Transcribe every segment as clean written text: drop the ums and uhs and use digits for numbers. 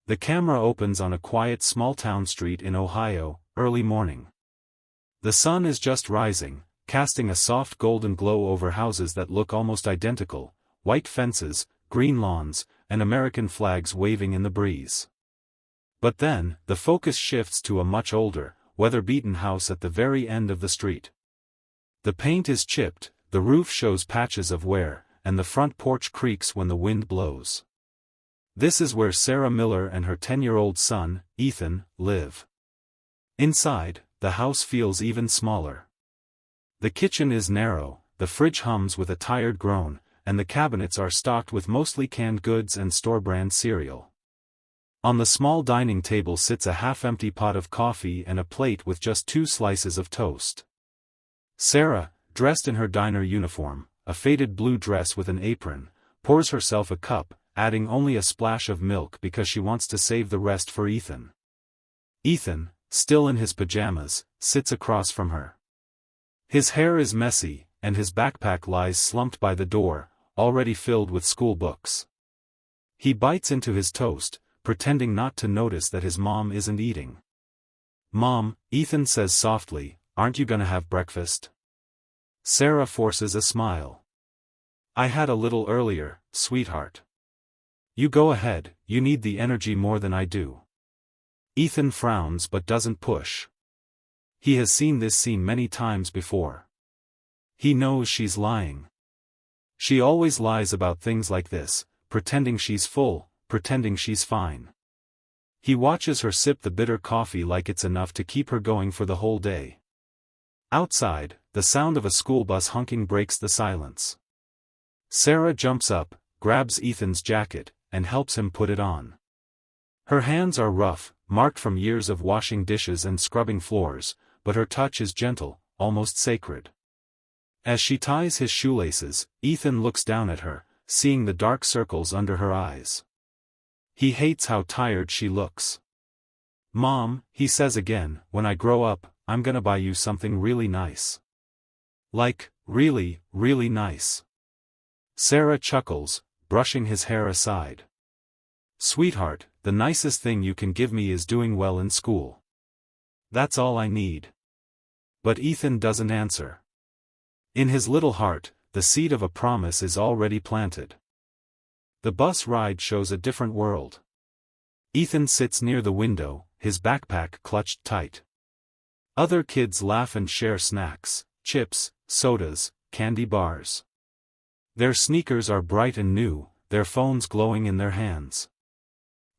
The camera opens on a quiet small-town street in Ohio, early morning. The sun is just rising, casting a soft golden glow over houses that look almost identical, white fences, green lawns, and American flags waving in the breeze. But then, the focus shifts to a much older, weather-beaten house at the very end of the street. The paint is chipped, the roof shows patches of wear, and the front porch creaks when the wind blows. This is where Sarah Miller and her 10-year-old son, Ethan, live. Inside, the house feels even smaller. The kitchen is narrow, the fridge hums with a tired groan, and the cabinets are stocked with mostly canned goods and store-brand cereal. On the small dining table sits a half-empty pot of coffee and a plate with just 2 slices of toast. Sarah, dressed in her diner uniform, a faded blue dress with an apron, pours herself a cup, adding only a splash of milk because she wants to save the rest for Ethan. Ethan, still in his pajamas, sits across from her. His hair is messy, and his backpack lies slumped by the door, already filled with school books. He bites into his toast, pretending not to notice that his mom isn't eating. "Mom," Ethan says softly, "aren't you gonna have breakfast?" Sarah forces a smile. "I had a little earlier, sweetheart." "You go ahead, you need the energy more than I do." Ethan frowns but doesn't push. He has seen this scene many times before. He knows she's lying. She always lies about things like this, pretending she's full, pretending she's fine. He watches her sip the bitter coffee like it's enough to keep her going for the whole day. Outside, the sound of a school bus honking breaks the silence. Sarah jumps up, grabs Ethan's jacket, and helps him put it on. Her hands are rough, marked from years of washing dishes and scrubbing floors, but her touch is gentle, almost sacred. As she ties his shoelaces, Ethan looks down at her, seeing the dark circles under her eyes. He hates how tired she looks. "Mom," he says again, "when I grow up, I'm gonna buy you something really nice." "Like, really, really nice?" Sarah chuckles, brushing his hair aside. "Sweetheart, the nicest thing you can give me is doing well in school. That's all I need." But Ethan doesn't answer. In his little heart, the seed of a promise is already planted. The bus ride shows a different world. Ethan sits near the window, his backpack clutched tight. Other kids laugh and share snacks, chips, sodas, candy bars. Their sneakers are bright and new, their phones glowing in their hands.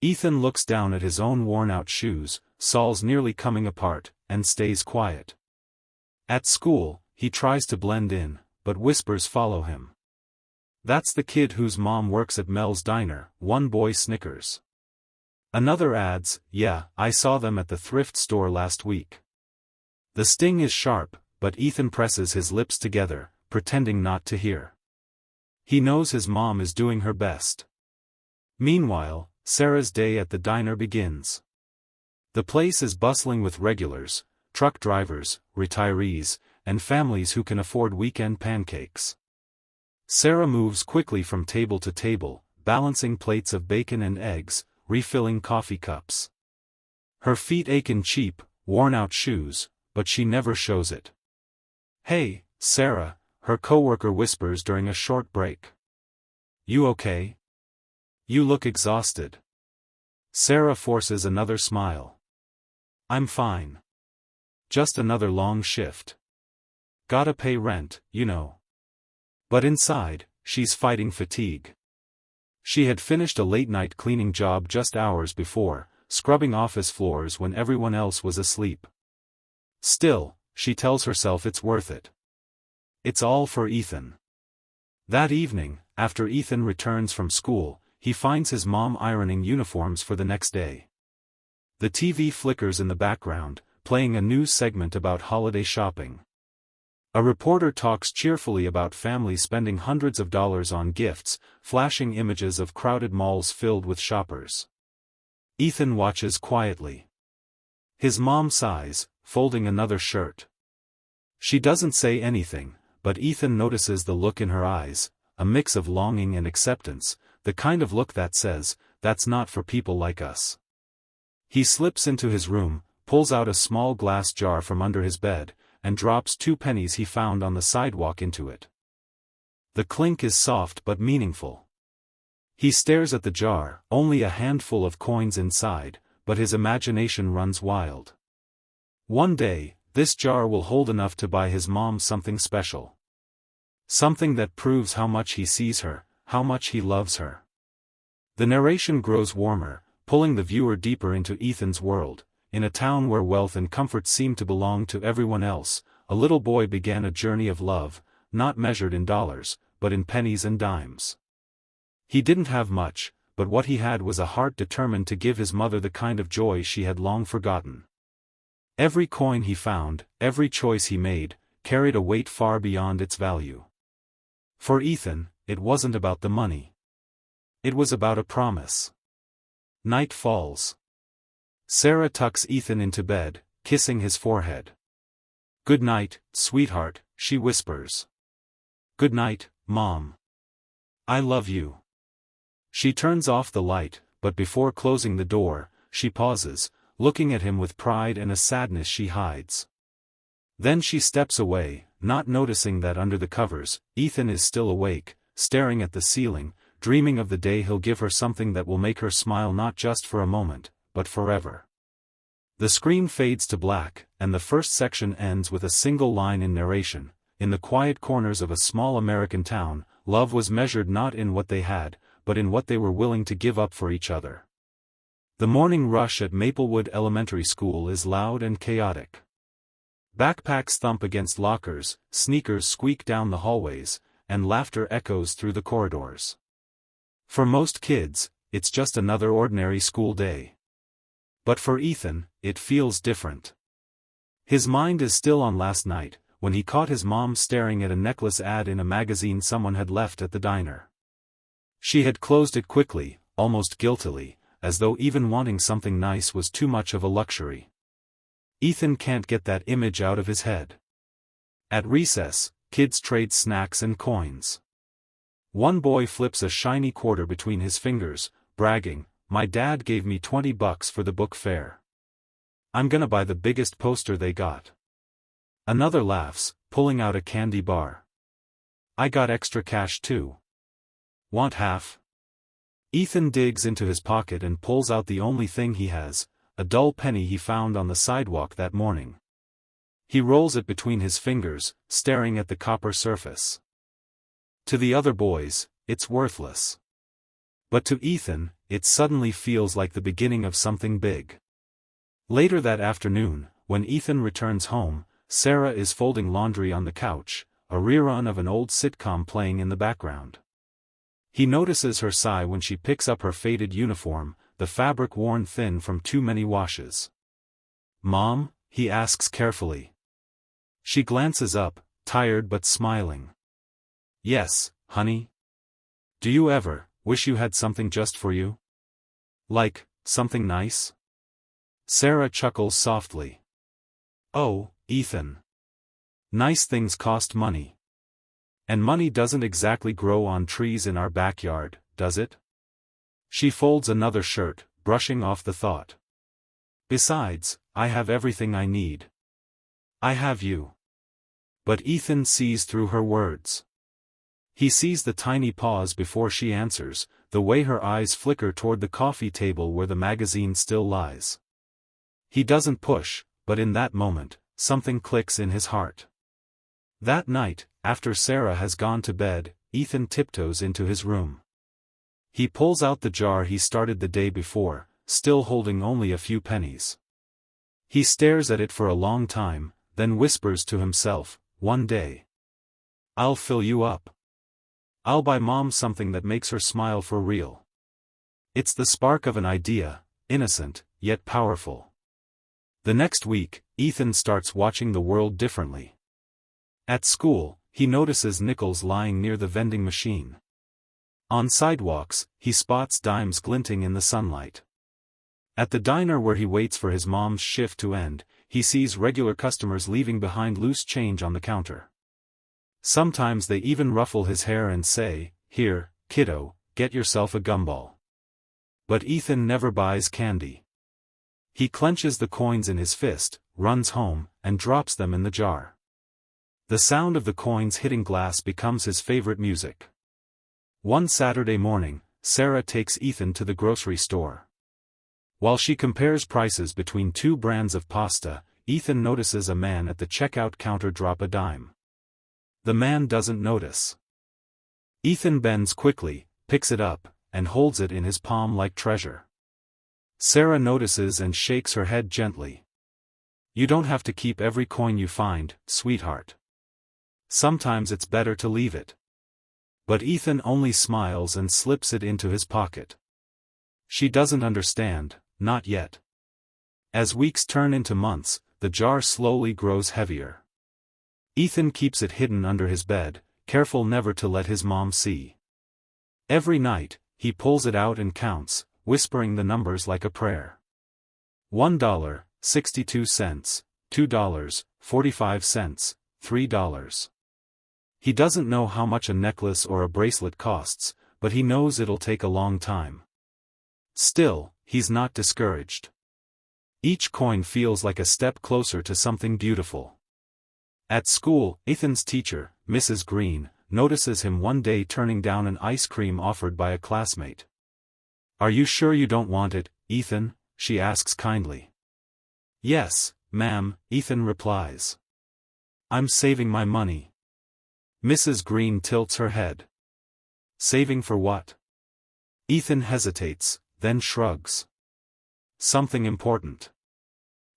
Ethan looks down at his own worn-out shoes, soles nearly coming apart, and stays quiet. At school, he tries to blend in, but whispers follow him. "That's the kid whose mom works at Mel's Diner," one boy snickers. Another adds, "Yeah, I saw them at the thrift store last week." The sting is sharp, but Ethan presses his lips together, pretending not to hear. He knows his mom is doing her best. Meanwhile, Sarah's day at the diner begins. The place is bustling with regulars, truck drivers, retirees, and families who can afford weekend pancakes. Sarah moves quickly from table to table, balancing plates of bacon and eggs, refilling coffee cups. Her feet ache in cheap, worn-out shoes, but she never shows it. "Hey, Sarah," her coworker whispers during a short break. "You okay? You look exhausted." Sarah forces another smile. "I'm fine. Just another long shift. Gotta pay rent, you know." But inside, she's fighting fatigue. She had finished a late-night cleaning job just hours before, scrubbing office floors when everyone else was asleep. Still, she tells herself it's worth it. It's all for Ethan. That evening, after Ethan returns from school, he finds his mom ironing uniforms for the next day. The TV flickers in the background, playing a news segment about holiday shopping. A reporter talks cheerfully about families spending hundreds of dollars on gifts, flashing images of crowded malls filled with shoppers. Ethan watches quietly. His mom sighs, folding another shirt. She doesn't say anything, but Ethan notices the look in her eyes, a mix of longing and acceptance, the kind of look that says, that's not for people like us. He slips into his room, pulls out a small glass jar from under his bed, and drops 2 pennies he found on the sidewalk into it. The clink is soft but meaningful. He stares at the jar, only a handful of coins inside, but his imagination runs wild. One day, this jar will hold enough to buy his mom something special. Something that proves how much he sees her, how much he loves her. The narration grows warmer, pulling the viewer deeper into Ethan's world. In a town where wealth and comfort seem to belong to everyone else, a little boy began a journey of love, not measured in dollars, but in pennies and dimes. He didn't have much, but what he had was a heart determined to give his mother the kind of joy she had long forgotten. Every coin he found, every choice he made, carried a weight far beyond its value. For Ethan, it wasn't about the money. It was about a promise. Night falls. Sarah tucks Ethan into bed, kissing his forehead. "Good night, sweetheart," she whispers. "Good night, Mom. I love you." She turns off the light, but before closing the door, she pauses, looking at him with pride and a sadness she hides. Then she steps away, not noticing that under the covers, Ethan is still awake, staring at the ceiling, dreaming of the day he'll give her something that will make her smile not just for a moment, but forever. The screen fades to black, and the first section ends with a single line in narration. In the quiet corners of a small American town, love was measured not in what they had, but in what they were willing to give up for each other. The morning rush at Maplewood Elementary School is loud and chaotic. Backpacks thump against lockers, sneakers squeak down the hallways, and laughter echoes through the corridors. For most kids, it's just another ordinary school day. But for Ethan, it feels different. His mind is still on last night, when he caught his mom staring at a necklace ad in a magazine someone had left at the diner. She had closed it quickly, almost guiltily, as though even wanting something nice was too much of a luxury. Ethan can't get that image out of his head. At recess, kids trade snacks and coins. One boy flips a shiny quarter between his fingers, bragging, "My dad gave me $20 for the book fair. I'm gonna buy the biggest poster they got." Another laughs, pulling out a candy bar. "I got extra cash too. Want half?" Ethan digs into his pocket and pulls out the only thing he has, a dull penny he found on the sidewalk that morning. He rolls it between his fingers, staring at the copper surface. To the other boys, it's worthless. But to Ethan, it suddenly feels like the beginning of something big. Later that afternoon, when Ethan returns home, Sarah is folding laundry on the couch, a rerun of an old sitcom playing in the background. He notices her sigh when she picks up her faded uniform, the fabric worn thin from too many washes. "Mom?" he asks carefully. She glances up, tired but smiling. "Yes, honey? Do you ever wish you had something just for you? Like, something nice?" Sarah chuckles softly. "Oh, Ethan. Nice things cost money. And money doesn't exactly grow on trees in our backyard, does it?" She folds another shirt, brushing off the thought. "Besides, I have everything I need. I have you." But Ethan sees through her words. He sees the tiny pause before she answers, the way her eyes flicker toward the coffee table where the magazine still lies. He doesn't push, but in that moment, something clicks in his heart. That night, after Sarah has gone to bed, Ethan tiptoes into his room. He pulls out the jar he started the day before, still holding only a few pennies. He stares at it for a long time, then whispers to himself, "One day, I'll fill you up. I'll buy Mom something that makes her smile for real." It's the spark of an idea, innocent, yet powerful. The next week, Ethan starts watching the world differently. At school, he notices nickels lying near the vending machine. On sidewalks, he spots dimes glinting in the sunlight. At the diner where he waits for his mom's shift to end, he sees regular customers leaving behind loose change on the counter. Sometimes they even ruffle his hair and say, "Here, kiddo, get yourself a gumball." But Ethan never buys candy. He clenches the coins in his fist, runs home, and drops them in the jar. The sound of the coins hitting glass becomes his favorite music. One Saturday morning, Sarah takes Ethan to the grocery store. While she compares prices between two brands of pasta, Ethan notices a man at the checkout counter drop a dime. The man doesn't notice. Ethan bends quickly, picks it up, and holds it in his palm like treasure. Sarah notices and shakes her head gently. You don't have to keep every coin you find, sweetheart. Sometimes it's better to leave it. But Ethan only smiles and slips it into his pocket. She doesn't understand, not yet. As weeks turn into months, the jar slowly grows heavier. Ethan keeps it hidden under his bed, careful never to let his mom see. Every night, he pulls it out and counts, whispering the numbers like a prayer. $1, 62 cents, $2, 45 cents, $3. He doesn't know how much a necklace or a bracelet costs, but he knows it'll take a long time. Still, he's not discouraged. Each coin feels like a step closer to something beautiful. At school, Ethan's teacher, Mrs. Green, notices him one day turning down an ice cream offered by a classmate. "Are you sure you don't want it, Ethan?" she asks kindly. "Yes, ma'am," Ethan replies. "I'm saving my money." Mrs. Green tilts her head. "Saving for what?" Ethan hesitates, then shrugs. "Something important."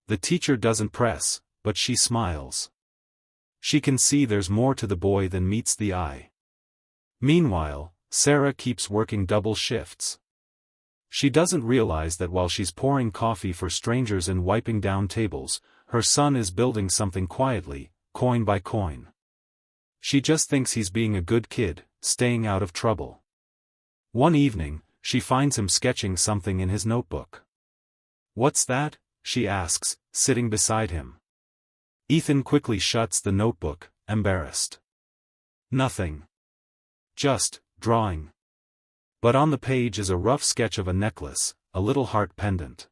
The teacher doesn't press, but she smiles. She can see there's more to the boy than meets the eye. Meanwhile, Sarah keeps working double shifts. She doesn't realize that while she's pouring coffee for strangers and wiping down tables, her son is building something quietly, coin by coin. She just thinks he's being a good kid, staying out of trouble. One evening, she finds him sketching something in his notebook. "What's that?" she asks, sitting beside him. Ethan quickly shuts the notebook, embarrassed. "Nothing. Just drawing." But on the page is a rough sketch of a necklace, a little heart pendant.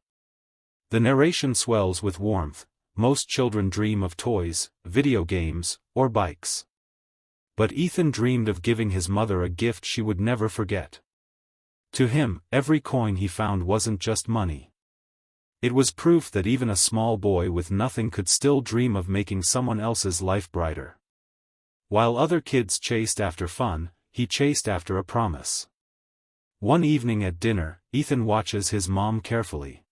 The narration swells with warmth. Most children dream of toys, video games, or bikes. But Ethan dreamed of giving his mother a gift she would never forget. To him, every coin he found wasn't just money. It was proof that even a small boy with nothing could still dream of making someone else's life brighter. While other kids chased after fun, he chased after a promise. One evening at dinner, Ethan watches his mom carefully.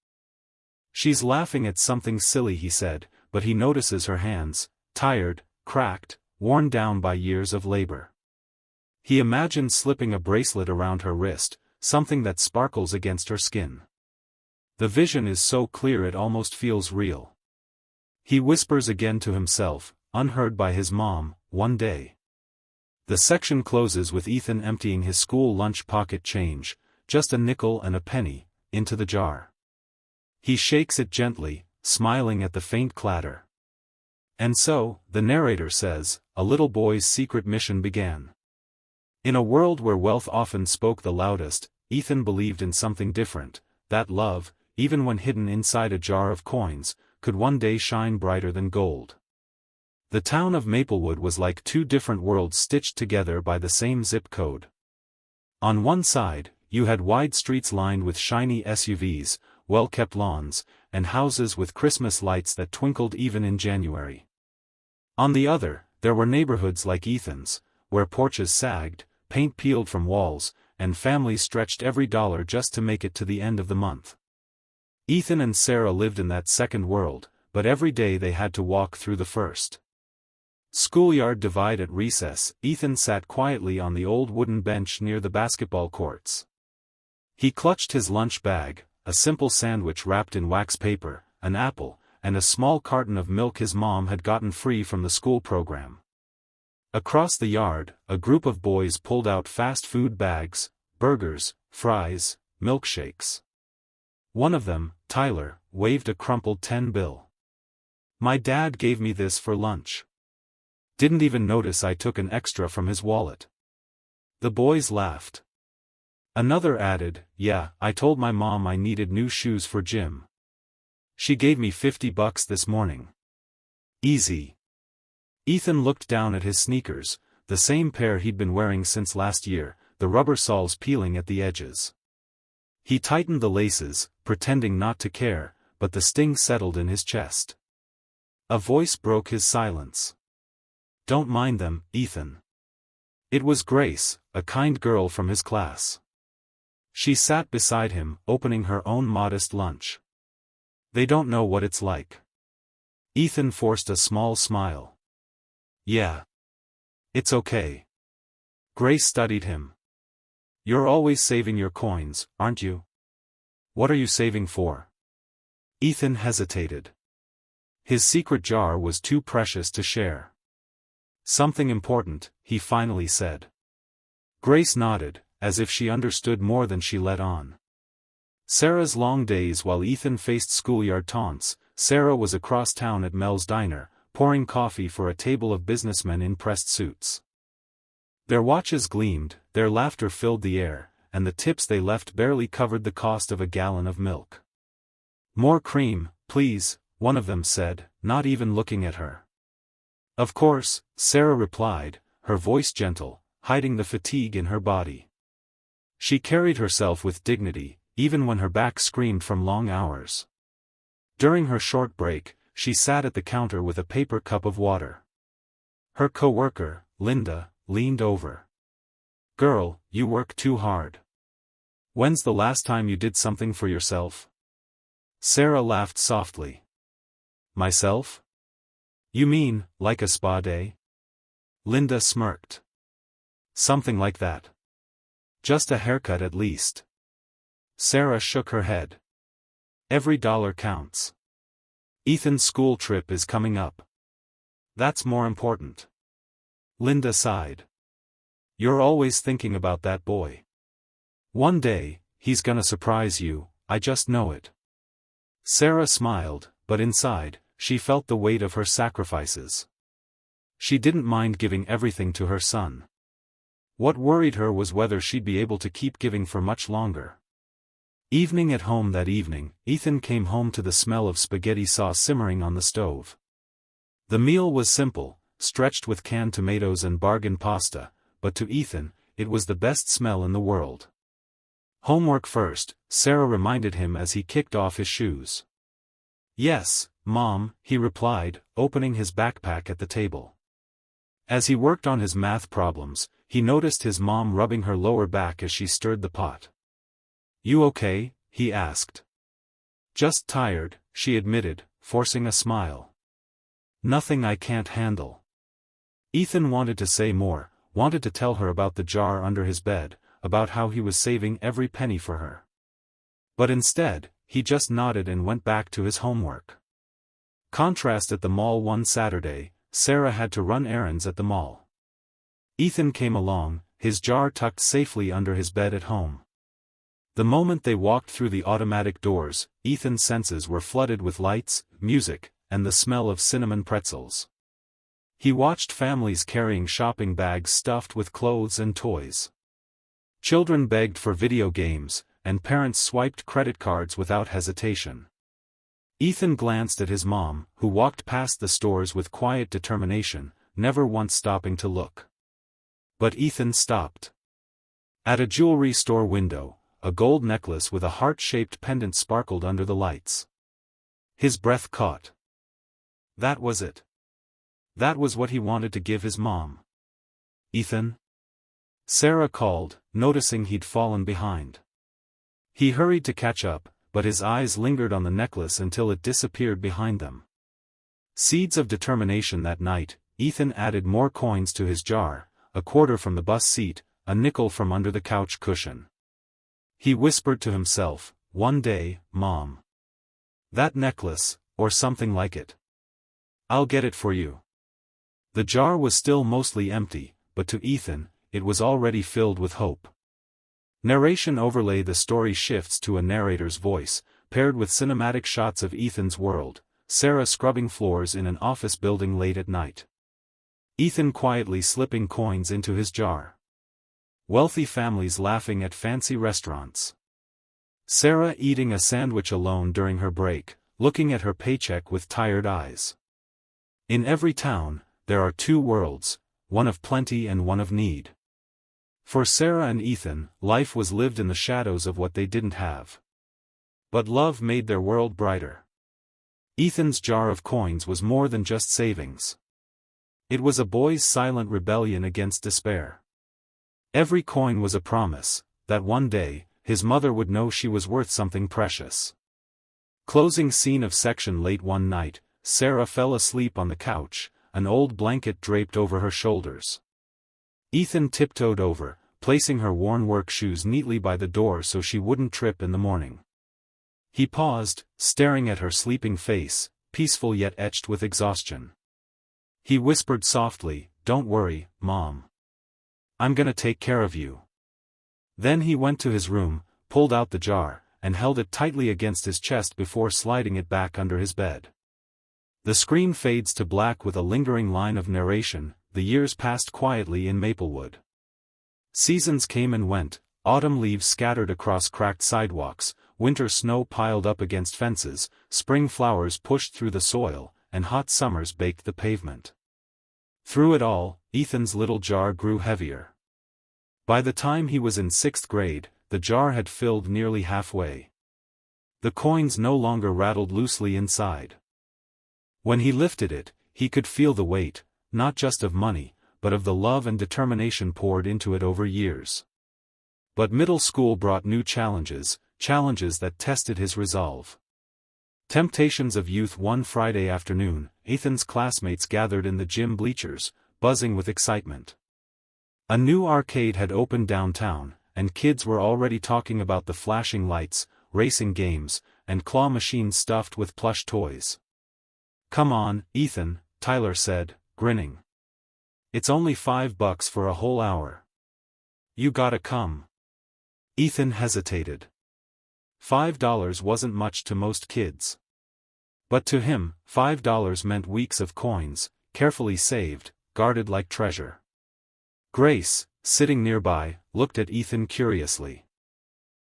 She's laughing at something silly he said, but he notices her hands, tired, cracked, worn down by years of labor. He imagines slipping a bracelet around her wrist, something that sparkles against her skin. The vision is so clear it almost feels real. He whispers again to himself, unheard by his mom, one day. The section closes with Ethan emptying his school lunch pocket change, just a nickel and a penny, into the jar. He shakes it gently, smiling at the faint clatter. And so, the narrator says, a little boy's secret mission began. In a world where wealth often spoke the loudest, Ethan believed in something different, that love, even when hidden inside a jar of coins, could one day shine brighter than gold. The town of Maplewood was like two different worlds stitched together by the same zip code. On one side, you had wide streets lined with shiny SUVs, well-kept lawns, and houses with Christmas lights that twinkled even in January. On the other, there were neighborhoods like Ethan's, where porches sagged, paint peeled from walls, and families stretched every dollar just to make it to the end of the month. Ethan and Sarah lived in that second world, but every day they had to walk through the first. Schoolyard divide at recess, Ethan sat quietly on the old wooden bench near the basketball courts. He clutched his lunch bag, a simple sandwich wrapped in wax paper, an apple, and a small carton of milk his mom had gotten free from the school program. Across the yard, a group of boys pulled out fast food bags, burgers, fries, milkshakes. One of them, Tyler, waved a crumpled 10 bill. "My dad gave me this for lunch. Didn't even notice I took an extra from his wallet." The boys laughed. Another added, "Yeah, I told my mom I needed new shoes for gym. She gave me $50 this morning. Easy." Ethan looked down at his sneakers, the same pair he'd been wearing since last year, the rubber soles peeling at the edges. He tightened the laces, pretending not to care, but the sting settled in his chest. A voice broke his silence. "Don't mind them, Ethan." It was Grace, a kind girl from his class. She sat beside him, opening her own modest lunch. "They don't know what it's like." Ethan forced a small smile. "Yeah. It's okay." Grace studied him. "You're always saving your coins, aren't you? What are you saving for?" Ethan hesitated. His secret jar was too precious to share. "Something important," he finally said. Grace nodded, as if she understood more than she let on. Sarah's long days while Ethan faced schoolyard taunts, Sarah was across town at Mel's Diner, pouring coffee for a table of businessmen in pressed suits. Their watches gleamed, their laughter filled the air, and the tips they left barely covered the cost of a gallon of milk. "More cream, please," one of them said, not even looking at her. "Of course," Sarah replied, her voice gentle, hiding the fatigue in her body. She carried herself with dignity, even when her back screamed from long hours. During her short break, she sat at the counter with a paper cup of water. Her co-worker, Linda, leaned over. "Girl, you work too hard. When's the last time you did something for yourself?" Sarah laughed softly. "Myself? You mean, like a spa day?" Linda smirked. "Something like that. Just a haircut at least." Sarah shook her head. "Every dollar counts. Ethan's school trip is coming up. That's more important." Linda sighed. "You're always thinking about that boy. One day, he's gonna surprise you, I just know it." Sarah smiled, but inside, she felt the weight of her sacrifices. She didn't mind giving everything to her son. What worried her was whether she'd be able to keep giving for much longer. Evening at home that evening, Ethan came home to the smell of spaghetti sauce simmering on the stove. The meal was simple, stretched with canned tomatoes and bargain pasta, but to Ethan, it was the best smell in the world. "Homework first," Sarah reminded him as he kicked off his shoes. "Yes, Mom," he replied, opening his backpack at the table. As he worked on his math problems, he noticed his mom rubbing her lower back as she stirred the pot. "You okay?" he asked. "Just tired," she admitted, forcing a smile. "Nothing I can't handle." Ethan wanted to say more, wanted to tell her about the jar under his bed, about how he was saving every penny for her. But instead, he just nodded and went back to his homework. Contrast at the mall one Saturday, Sarah had to run errands at the mall. Ethan came along, his jar tucked safely under his bed at home. The moment they walked through the automatic doors, Ethan's senses were flooded with lights, music, and the smell of cinnamon pretzels. He watched families carrying shopping bags stuffed with clothes and toys. Children begged for video games, and parents swiped credit cards without hesitation. Ethan glanced at his mom, who walked past the stores with quiet determination, never once stopping to look. But Ethan stopped. At a jewelry store window, a gold necklace with a heart-shaped pendant sparkled under the lights. His breath caught. That was it. That was what he wanted to give his mom. "Ethan?" Sarah called, noticing he'd fallen behind. He hurried to catch up, but his eyes lingered on the necklace until it disappeared behind them. Seeds of determination that night, Ethan added more coins to his jar, a quarter from the bus seat, a nickel from under the couch cushion. He whispered to himself, "One day, Mom. That necklace, or something like it. I'll get it for you." The jar was still mostly empty, but to Ethan, it was already filled with hope. Narration overlay. The story shifts to a narrator's voice, paired with cinematic shots of Ethan's world, Sarah scrubbing floors in an office building late at night. Ethan quietly slipping coins into his jar. Wealthy families laughing at fancy restaurants. Sarah eating a sandwich alone during her break, looking at her paycheck with tired eyes. In every town, there are two worlds, one of plenty and one of need. For Sarah and Ethan, life was lived in the shadows of what they didn't have. But love made their world brighter. Ethan's jar of coins was more than just savings. It was a boy's silent rebellion against despair. Every coin was a promise, that one day, his mother would know she was worth something precious. Closing scene of section. Late one night, Sarah fell asleep on the couch, an old blanket draped over her shoulders. Ethan tiptoed over, placing her worn work shoes neatly by the door so she wouldn't trip in the morning. He paused, staring at her sleeping face, peaceful yet etched with exhaustion. He whispered softly, "Don't worry, Mom. I'm gonna take care of you." Then he went to his room, pulled out the jar, and held it tightly against his chest before sliding it back under his bed. The screen fades to black with a lingering line of narration. The years passed quietly in Maplewood. Seasons came and went, autumn leaves scattered across cracked sidewalks, winter snow piled up against fences, spring flowers pushed through the soil, and hot summers baked the pavement. Through it all, Ethan's little jar grew heavier. By the time he was in 6th grade, the jar had filled nearly halfway. The coins no longer rattled loosely inside. When he lifted it, he could feel the weight, not just of money, but of the love and determination poured into it over years. But middle school brought new challenges that tested his resolve. Temptations of youth. One Friday afternoon, Ethan's classmates gathered in the gym bleachers, buzzing with excitement. A new arcade had opened downtown, and kids were already talking about the flashing lights, racing games, and claw machines stuffed with plush toys. "Come on, Ethan," Tyler said, grinning. "It's only $5 for a whole hour. You gotta come." Ethan hesitated. $5 wasn't much to most kids. But to him, $5 meant weeks of coins, carefully saved, guarded like treasure. Grace, sitting nearby, looked at Ethan curiously.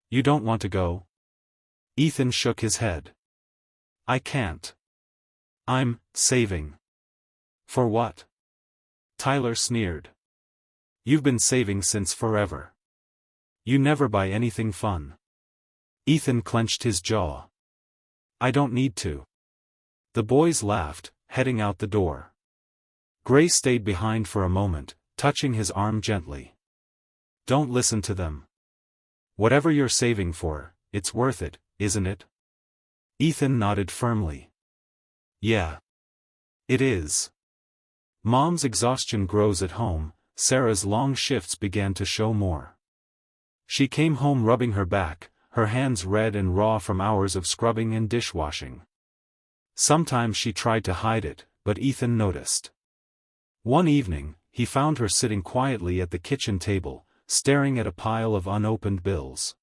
"You don't want to go?" Ethan shook his head. "I can't. I'm saving." "For what?" Tyler sneered. "You've been saving since forever. You never buy anything fun." Ethan clenched his jaw. "I don't need to." The boys laughed, heading out the door. Grace stayed behind for a moment, touching his arm gently. "Don't listen to them. Whatever you're saving for, it's worth it, isn't it?" Ethan nodded firmly. "Yeah. It is." Mom's exhaustion grows at home. Sarah's long shifts began to show more. She came home rubbing her back, her hands red and raw from hours of scrubbing and dishwashing. Sometimes she tried to hide it, but Ethan noticed. One evening, he found her sitting quietly at the kitchen table, staring at a pile of unopened bills.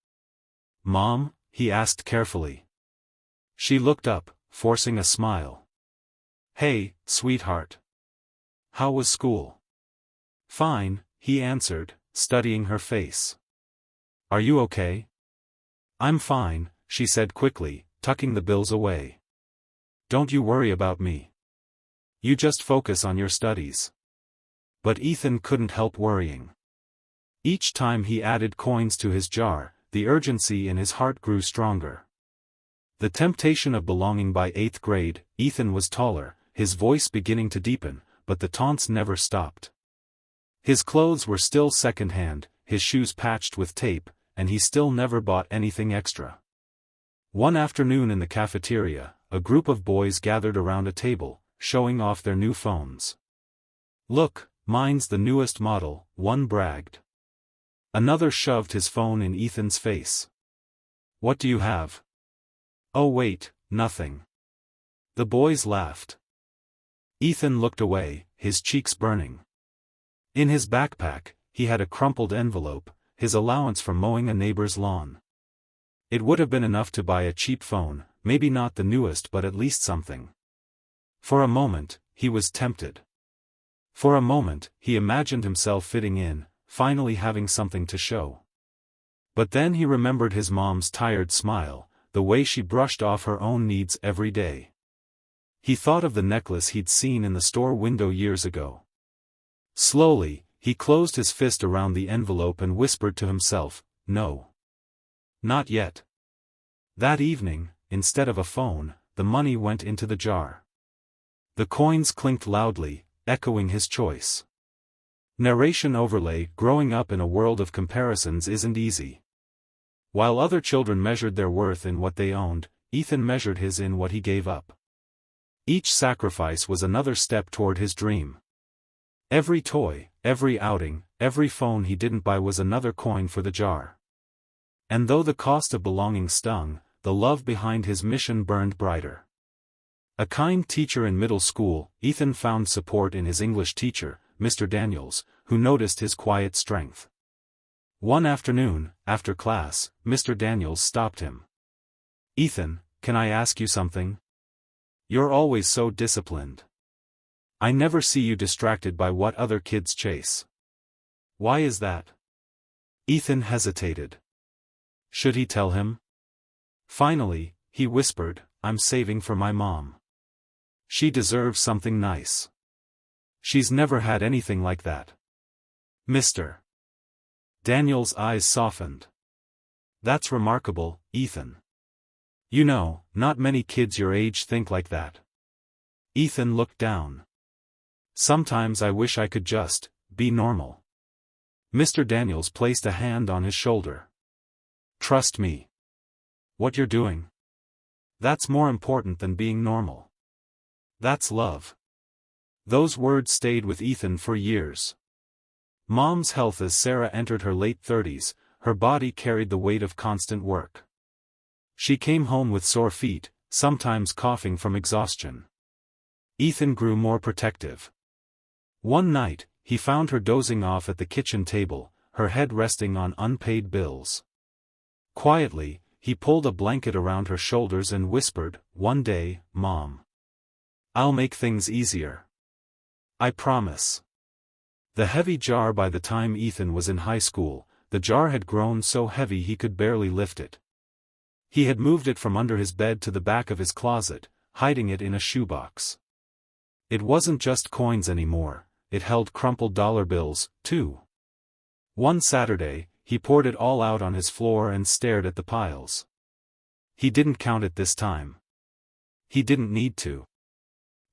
"Mom?" he asked carefully. She looked up, forcing a smile. "Hey, sweetheart. How was school?" "Fine," he answered, studying her face. "Are you okay?" "I'm fine," she said quickly, tucking the bills away. "Don't you worry about me. You just focus on your studies." But Ethan couldn't help worrying. Each time he added coins to his jar, the urgency in his heart grew stronger. The temptation of belonging. By 8th grade, Ethan was taller, his voice beginning to deepen, but the taunts never stopped. His clothes were still second-hand, his shoes patched with tape, and he still never bought anything extra. One afternoon in the cafeteria, a group of boys gathered around a table, showing off their new phones. "Look, mine's the newest model," one bragged. Another shoved his phone in Ethan's face. "What do you have?" "Oh wait, nothing." The boys laughed. Ethan looked away, his cheeks burning. In his backpack, he had a crumpled envelope, his allowance for mowing a neighbor's lawn. It would have been enough to buy a cheap phone, maybe not the newest but at least something. For a moment, he was tempted. For a moment, he imagined himself fitting in, finally having something to show. But then he remembered his mom's tired smile, the way she brushed off her own needs every day. He thought of the necklace he'd seen in the store window years ago. Slowly, he closed his fist around the envelope and whispered to himself, "No. Not yet." That evening, instead of a phone, the money went into the jar. The coins clinked loudly, echoing his choice. Narration overlay: growing up in a world of comparisons isn't easy. While other children measured their worth in what they owned, Ethan measured his in what he gave up. Each sacrifice was another step toward his dream. Every toy, every outing, every phone he didn't buy was another coin for the jar. And though the cost of belonging stung, the love behind his mission burned brighter. A kind teacher in middle school, Ethan found support in his English teacher, Mr. Daniels, who noticed his quiet strength. One afternoon, after class, Mr. Daniels stopped him. "Ethan, can I ask you something? You're always so disciplined. I never see you distracted by what other kids chase. Why is that?" Ethan hesitated. Should he tell him? Finally, he whispered, "I'm saving for my mom. She deserves something nice. She's never had anything like that." Mr. Daniel's eyes softened. "That's remarkable, Ethan. You know, not many kids your age think like that." Ethan looked down. "Sometimes I wish I could just be normal." Mr. Daniels placed a hand on his shoulder. "Trust me. What you're doing, that's more important than being normal. That's love." Those words stayed with Ethan for years. Mom's health: as Sarah entered her late 30s, her body carried the weight of constant work. She came home with sore feet, sometimes coughing from exhaustion. Ethan grew more protective. One night, he found her dozing off at the kitchen table, her head resting on unpaid bills. Quietly, he pulled a blanket around her shoulders and whispered, "One day, Mom. I'll make things easier. I promise." The heavy jar: by the time Ethan was in high school, the jar had grown so heavy he could barely lift it. He had moved it from under his bed to the back of his closet, hiding it in a shoebox. It wasn't just coins anymore, it held crumpled dollar bills, too. One Saturday, he poured it all out on his floor and stared at the piles. He didn't count it this time. He didn't need to.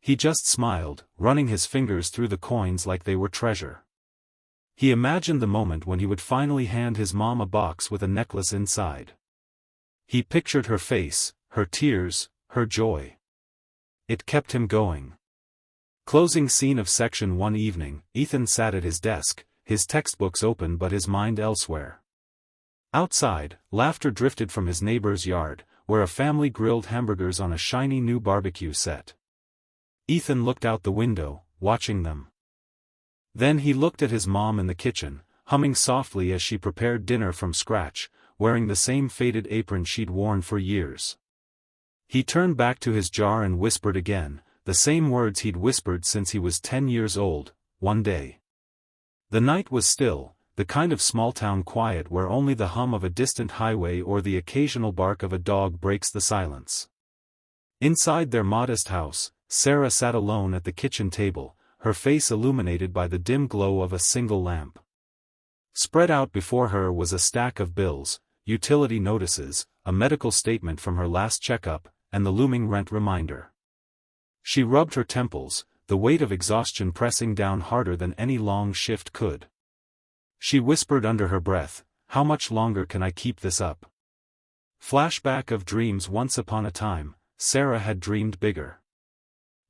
He just smiled, running his fingers through the coins like they were treasure. He imagined the moment when he would finally hand his mom a box with a necklace inside. He pictured her face, her tears, her joy. It kept him going. Closing scene of Section 1. Evening, Ethan sat at his desk, his textbooks open but his mind elsewhere. Outside, laughter drifted from his neighbor's yard, where a family grilled hamburgers on a shiny new barbecue set. Ethan looked out the window, watching them. Then he looked at his mom in the kitchen, humming softly as she prepared dinner from scratch, wearing the same faded apron she'd worn for years. He turned back to his jar and whispered again, the same words he'd whispered since he was 10 years old, "One day." The night was still, the kind of small-town quiet where only the hum of a distant highway or the occasional bark of a dog breaks the silence. Inside their modest house, Sarah sat alone at the kitchen table, her face illuminated by the dim glow of a single lamp. Spread out before her was a stack of bills, utility notices, a medical statement from her last checkup, and the looming rent reminder. She rubbed her temples, the weight of exhaustion pressing down harder than any long shift could. She whispered under her breath, "How much longer can I keep this up?" Flashback of dreams. Once upon a time, Sarah had dreamed bigger.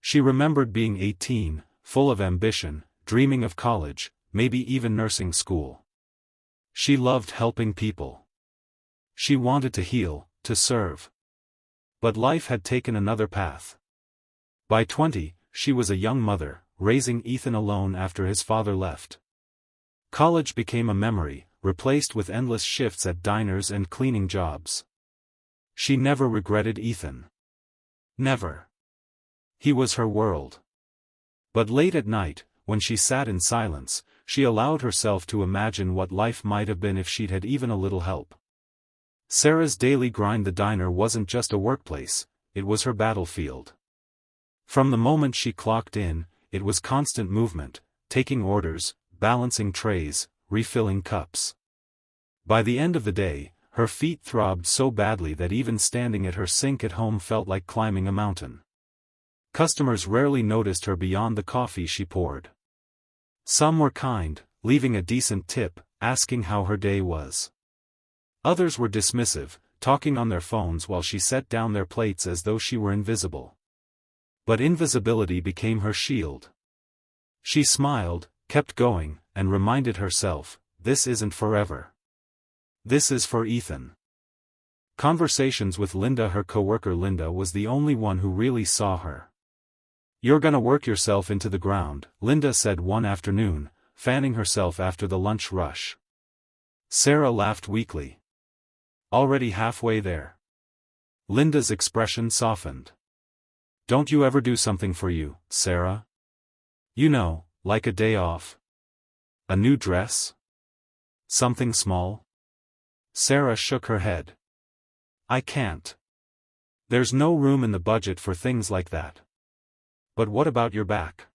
She remembered being 18, full of ambition, dreaming of college, maybe even nursing school. She loved helping people. She wanted to heal, to serve. But life had taken another path. By 20, she was a young mother, raising Ethan alone after his father left. College became a memory, replaced with endless shifts at diners and cleaning jobs. She never regretted Ethan. Never. He was her world. But late at night, when she sat in silence, she allowed herself to imagine what life might have been if she'd had even a little help. Sarah's daily grind. The diner wasn't just a workplace, it was her battlefield. From the moment she clocked in, it was constant movement, taking orders, balancing trays, refilling cups. By the end of the day, her feet throbbed so badly that even standing at her sink at home felt like climbing a mountain. Customers rarely noticed her beyond the coffee she poured. Some were kind, leaving a decent tip, asking how her day was. Others were dismissive, talking on their phones while she set down their plates as though she were invisible. But invisibility became her shield. She smiled, kept going, and reminded herself, this isn't forever. This is for Ethan. Conversations with Linda. Her coworker Linda was the only one who really saw her. "You're gonna work yourself into the ground," Linda said one afternoon, fanning herself after the lunch rush. Sarah laughed weakly. "Already halfway there?" Linda's expression softened. "Don't you ever do something for you, Sarah? You know, like a day off? A new dress? Something small?" Sarah shook her head. "I can't. There's no room in the budget for things like that." "But what about your back?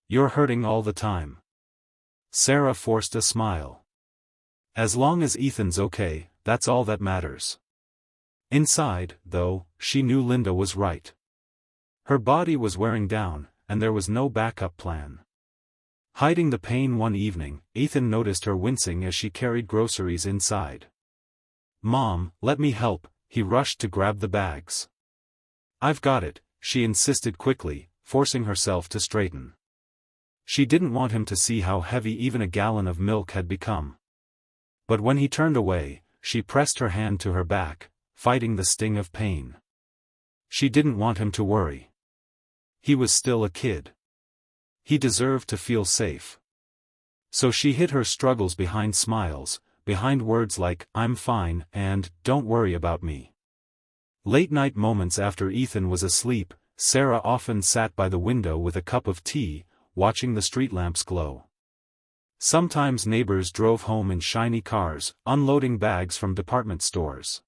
You're hurting all the time." Sarah forced a smile. "As long as Ethan's okay, that's all that matters." Inside, though, she knew Linda was right. Her body was wearing down, and there was no backup plan. Hiding the pain one evening, Ethan noticed her wincing as she carried groceries inside. "Mom, let me help," he rushed to grab the bags. "I've got it," she insisted quickly, forcing herself to straighten. She didn't want him to see how heavy even a gallon of milk had become. But when he turned away, she pressed her hand to her back, fighting the sting of pain. She didn't want him to worry. He was still a kid. He deserved to feel safe. So she hid her struggles behind smiles, behind words like, "I'm fine," and, "Don't worry about me." Late-night moments after Ethan was asleep, Sarah often sat by the window with a cup of tea, watching the street lamps glow. Sometimes neighbors drove home in shiny cars, unloading bags from department stores.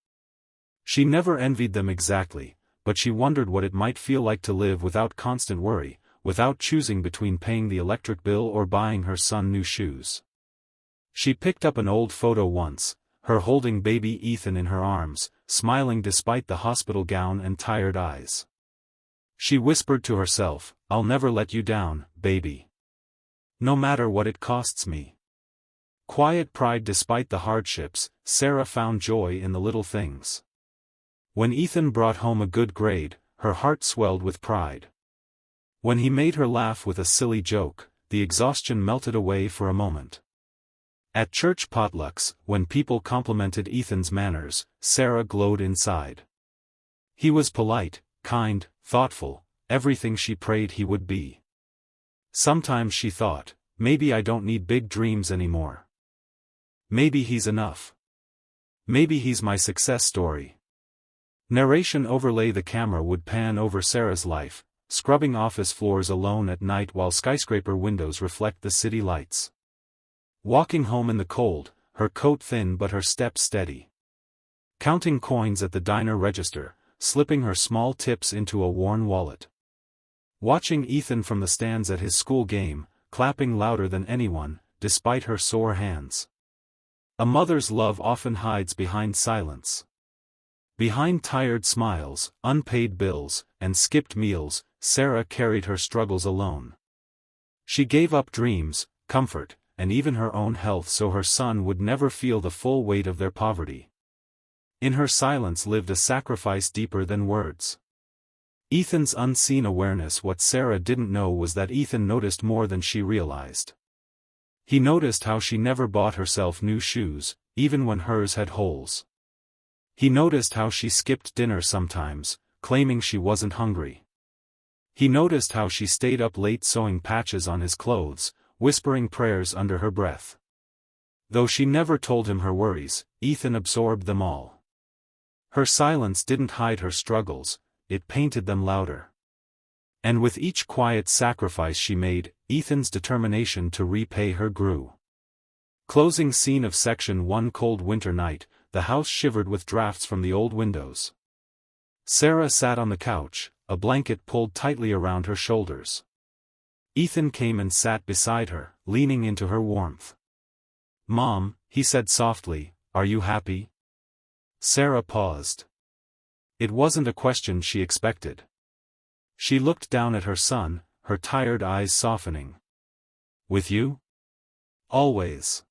She never envied them exactly, but she wondered what it might feel like to live without constant worry, without choosing between paying the electric bill or buying her son new shoes. She picked up an old photo once, her holding baby Ethan in her arms, smiling despite the hospital gown and tired eyes. She whispered to herself, "I'll never let you down, baby. No matter what it costs me." Quiet pride. Despite the hardships, Sarah found joy in the little things. When Ethan brought home a good grade, her heart swelled with pride. When he made her laugh with a silly joke, the exhaustion melted away for a moment. At church potlucks, when people complimented Ethan's manners, Sarah glowed inside. He was polite, kind, thoughtful, everything she prayed he would be. Sometimes she thought, maybe I don't need big dreams anymore. Maybe he's enough. Maybe he's my success story. Narration overlay. The camera would pan over Sarah's life, scrubbing office floors alone at night while skyscraper windows reflect the city lights. Walking home in the cold, her coat thin but her step steady. Counting coins at the diner register, slipping her small tips into a worn wallet. Watching Ethan from the stands at his school game, clapping louder than anyone, despite her sore hands. A mother's love often hides behind silence. Behind tired smiles, unpaid bills, and skipped meals, Sarah carried her struggles alone. She gave up dreams, comfort, and even her own health so her son would never feel the full weight of their poverty. In her silence lived a sacrifice deeper than words. Ethan's unseen awareness. What Sarah didn't know was that Ethan noticed more than she realized. He noticed how she never bought herself new shoes, even when hers had holes. He noticed how she skipped dinner sometimes, claiming she wasn't hungry. He noticed how she stayed up late sewing patches on his clothes, whispering prayers under her breath. Though she never told him her worries, Ethan absorbed them all. Her silence didn't hide her struggles, it painted them louder. And with each quiet sacrifice she made, Ethan's determination to repay her grew. Closing scene of Section 1. Cold winter night, the house shivered with drafts from the old windows. Sarah sat on the couch, a blanket pulled tightly around her shoulders. Ethan came and sat beside her, leaning into her warmth. "Mom," he said softly, "are you happy?" Sarah paused. It wasn't a question she expected. She looked down at her son, her tired eyes softening. "With you?" "Always."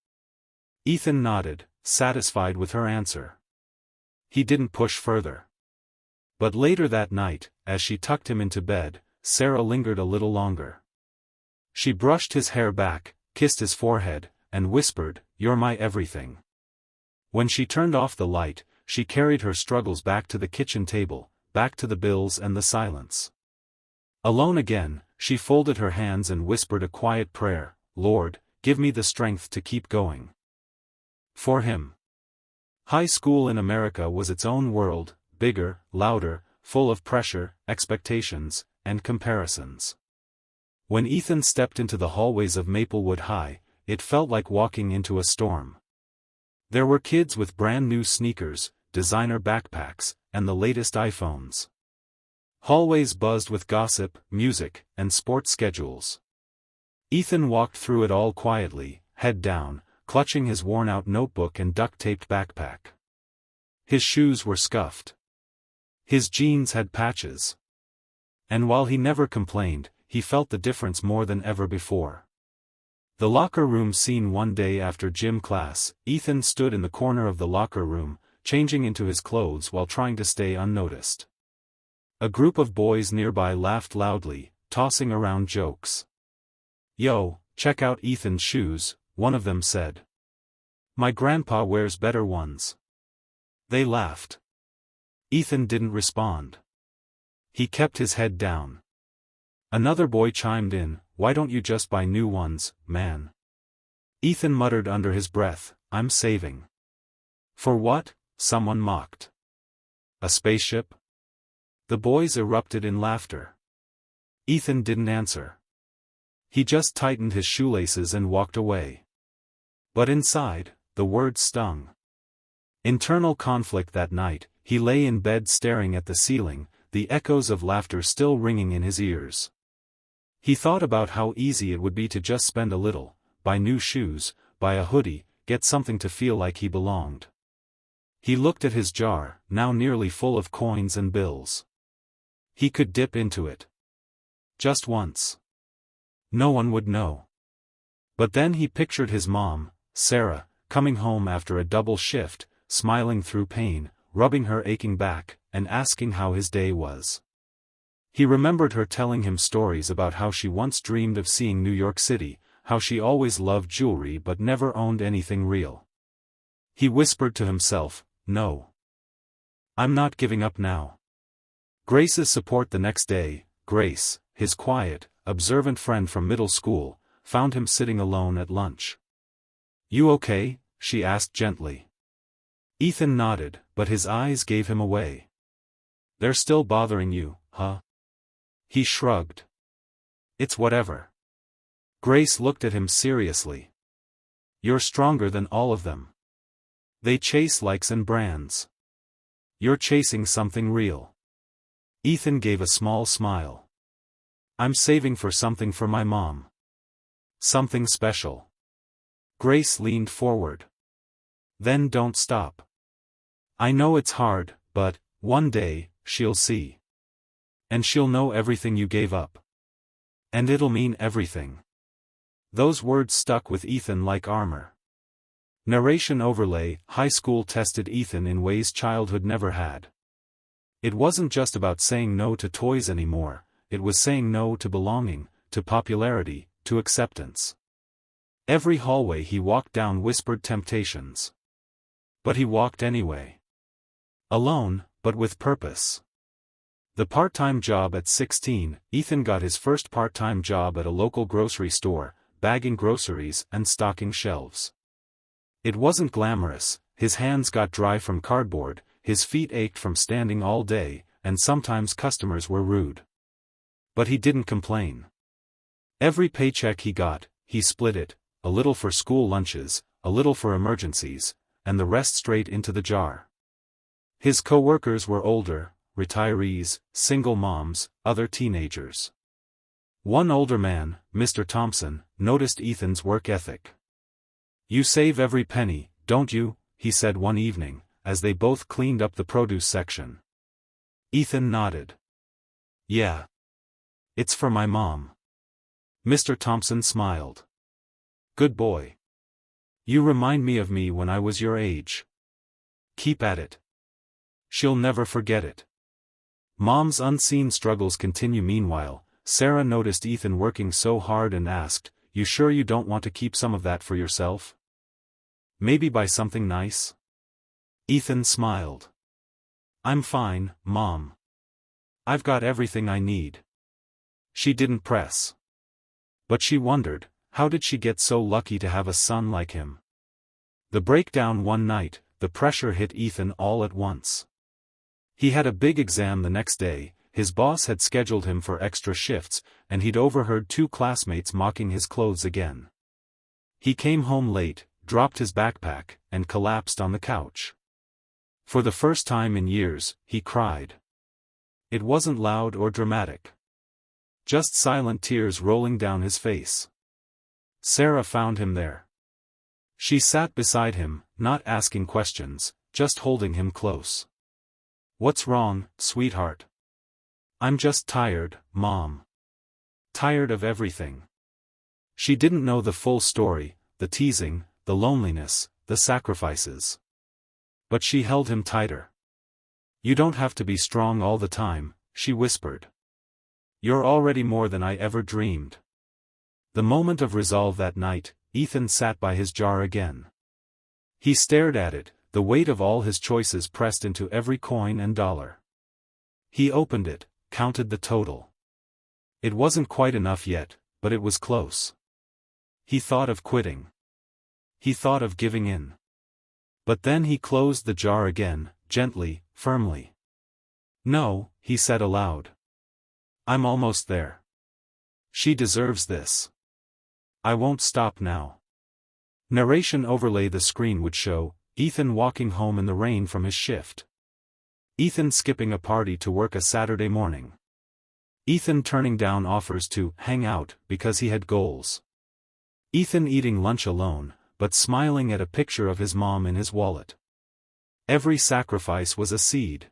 Ethan nodded, satisfied with her answer. He didn't push further. But later that night, as she tucked him into bed, Sarah lingered a little longer. She brushed his hair back, kissed his forehead, and whispered, "You're my everything." When she turned off the light, she carried her struggles back to the kitchen table, back to the bills and the silence. Alone again, she folded her hands and whispered a quiet prayer, "Lord, give me the strength to keep going." For him. High school in America was its own world, bigger, louder, full of pressure, expectations, and comparisons. When Ethan stepped into the hallways of Maplewood High, it felt like walking into a storm. There were kids with brand new sneakers, designer backpacks, and the latest iPhones. Hallways buzzed with gossip, music, and sports schedules. Ethan walked through it all quietly, head down, clutching his worn-out notebook and duct-taped backpack. His shoes were scuffed. His jeans had patches. And while he never complained, he felt the difference more than ever before. The locker room scene. One day after gym class, Ethan stood in the corner of the locker room, changing into his clothes while trying to stay unnoticed. A group of boys nearby laughed loudly, tossing around jokes. "Yo, check out Ethan's shoes," one of them said. "My grandpa wears better ones." They laughed. Ethan didn't respond. He kept his head down. Another boy chimed in, "Why don't you just buy new ones, man?" Ethan muttered under his breath, "I'm saving." "For what?" someone mocked. "A spaceship?" The boys erupted in laughter. Ethan didn't answer. He just tightened his shoelaces and walked away. But inside, the words stung. Internal conflict. That night, he lay in bed staring at the ceiling, the echoes of laughter still ringing in his ears. He thought about how easy it would be to just spend a little, buy new shoes, buy a hoodie, get something to feel like he belonged. He looked at his jar, now nearly full of coins and bills. He could dip into it. Just once. No one would know. But then he pictured his mom, Sarah, coming home after a double shift, smiling through pain, rubbing her aching back, and asking how his day was. He remembered her telling him stories about how she once dreamed of seeing New York City, how she always loved jewelry but never owned anything real. He whispered to himself, "No. I'm not giving up now." Grace's support. The next day, Grace, his quiet, observant friend from middle school, found him sitting alone at lunch. "You okay?" she asked gently. Ethan nodded, but his eyes gave him away. "They're still bothering you, huh?" He shrugged. "It's whatever." Grace looked at him seriously. "You're stronger than all of them. They chase likes and brands. You're chasing something real." Ethan gave a small smile. "I'm saving for something for my mom. Something special." Grace leaned forward. "Then don't stop. I know it's hard, but, one day, she'll see. And she'll know everything you gave up. And it'll mean everything." Those words stuck with Ethan like armor. Narration overlay. High school tested Ethan in ways childhood never had. It wasn't just about saying no to toys anymore, it was saying no to belonging, to popularity, to acceptance. Every hallway he walked down whispered temptations. But he walked anyway. Alone, but with purpose. The part-time job. At 16, Ethan got his first part-time job at a local grocery store, bagging groceries and stocking shelves. It wasn't glamorous, his hands got dry from cardboard, his feet ached from standing all day, and sometimes customers were rude. But he didn't complain. Every paycheck he got, he split it, a little for school lunches, a little for emergencies, and the rest straight into the jar. His co-workers were older, retirees, single moms, other teenagers. One older man, Mr. Thompson, noticed Ethan's work ethic. "You save every penny, don't you?" he said one evening, as they both cleaned up the produce section. Ethan nodded. "Yeah. It's for my mom." Mr. Thompson smiled. "Good boy. You remind me when I was your age. Keep at it. She'll never forget it." Mom's unseen struggles continue. Meanwhile, Sarah noticed Ethan working so hard and asked, "You sure you don't want to keep some of that for yourself? Maybe buy something nice?" Ethan smiled. "I'm fine, Mom. I've got everything I need." She didn't press. But she wondered, how did she get so lucky to have a son like him? The breakdown one night, the pressure hit Ethan all at once. He had a big exam the next day, his boss had scheduled him for extra shifts, and he'd overheard 2 classmates mocking his clothes again. He came home late, dropped his backpack, and collapsed on the couch. For the first time in years, he cried. It wasn't loud or dramatic. Just silent tears rolling down his face. Sarah found him there. She sat beside him, not asking questions, just holding him close. "What's wrong, sweetheart?" "I'm just tired, Mom. Tired of everything." She didn't know the full story, the teasing, the loneliness, the sacrifices. But she held him tighter. "You don't have to be strong all the time," she whispered. "You're already more than I ever dreamed." The moment of resolve that night, Ethan sat by his jar again. He stared at it, the weight of all his choices pressed into every coin and dollar. He opened it, counted the total. It wasn't quite enough yet, but it was close. He thought of quitting. He thought of giving in. But then he closed the jar again, gently, firmly. "No," he said aloud. "I'm almost there. She deserves this. I won't stop now." Narration overlay. The screen would show Ethan walking home in the rain from his shift. Ethan skipping a party to work a Saturday morning. Ethan turning down offers to hang out because he had goals. Ethan eating lunch alone, but smiling at a picture of his mom in his wallet. Every sacrifice was a seed.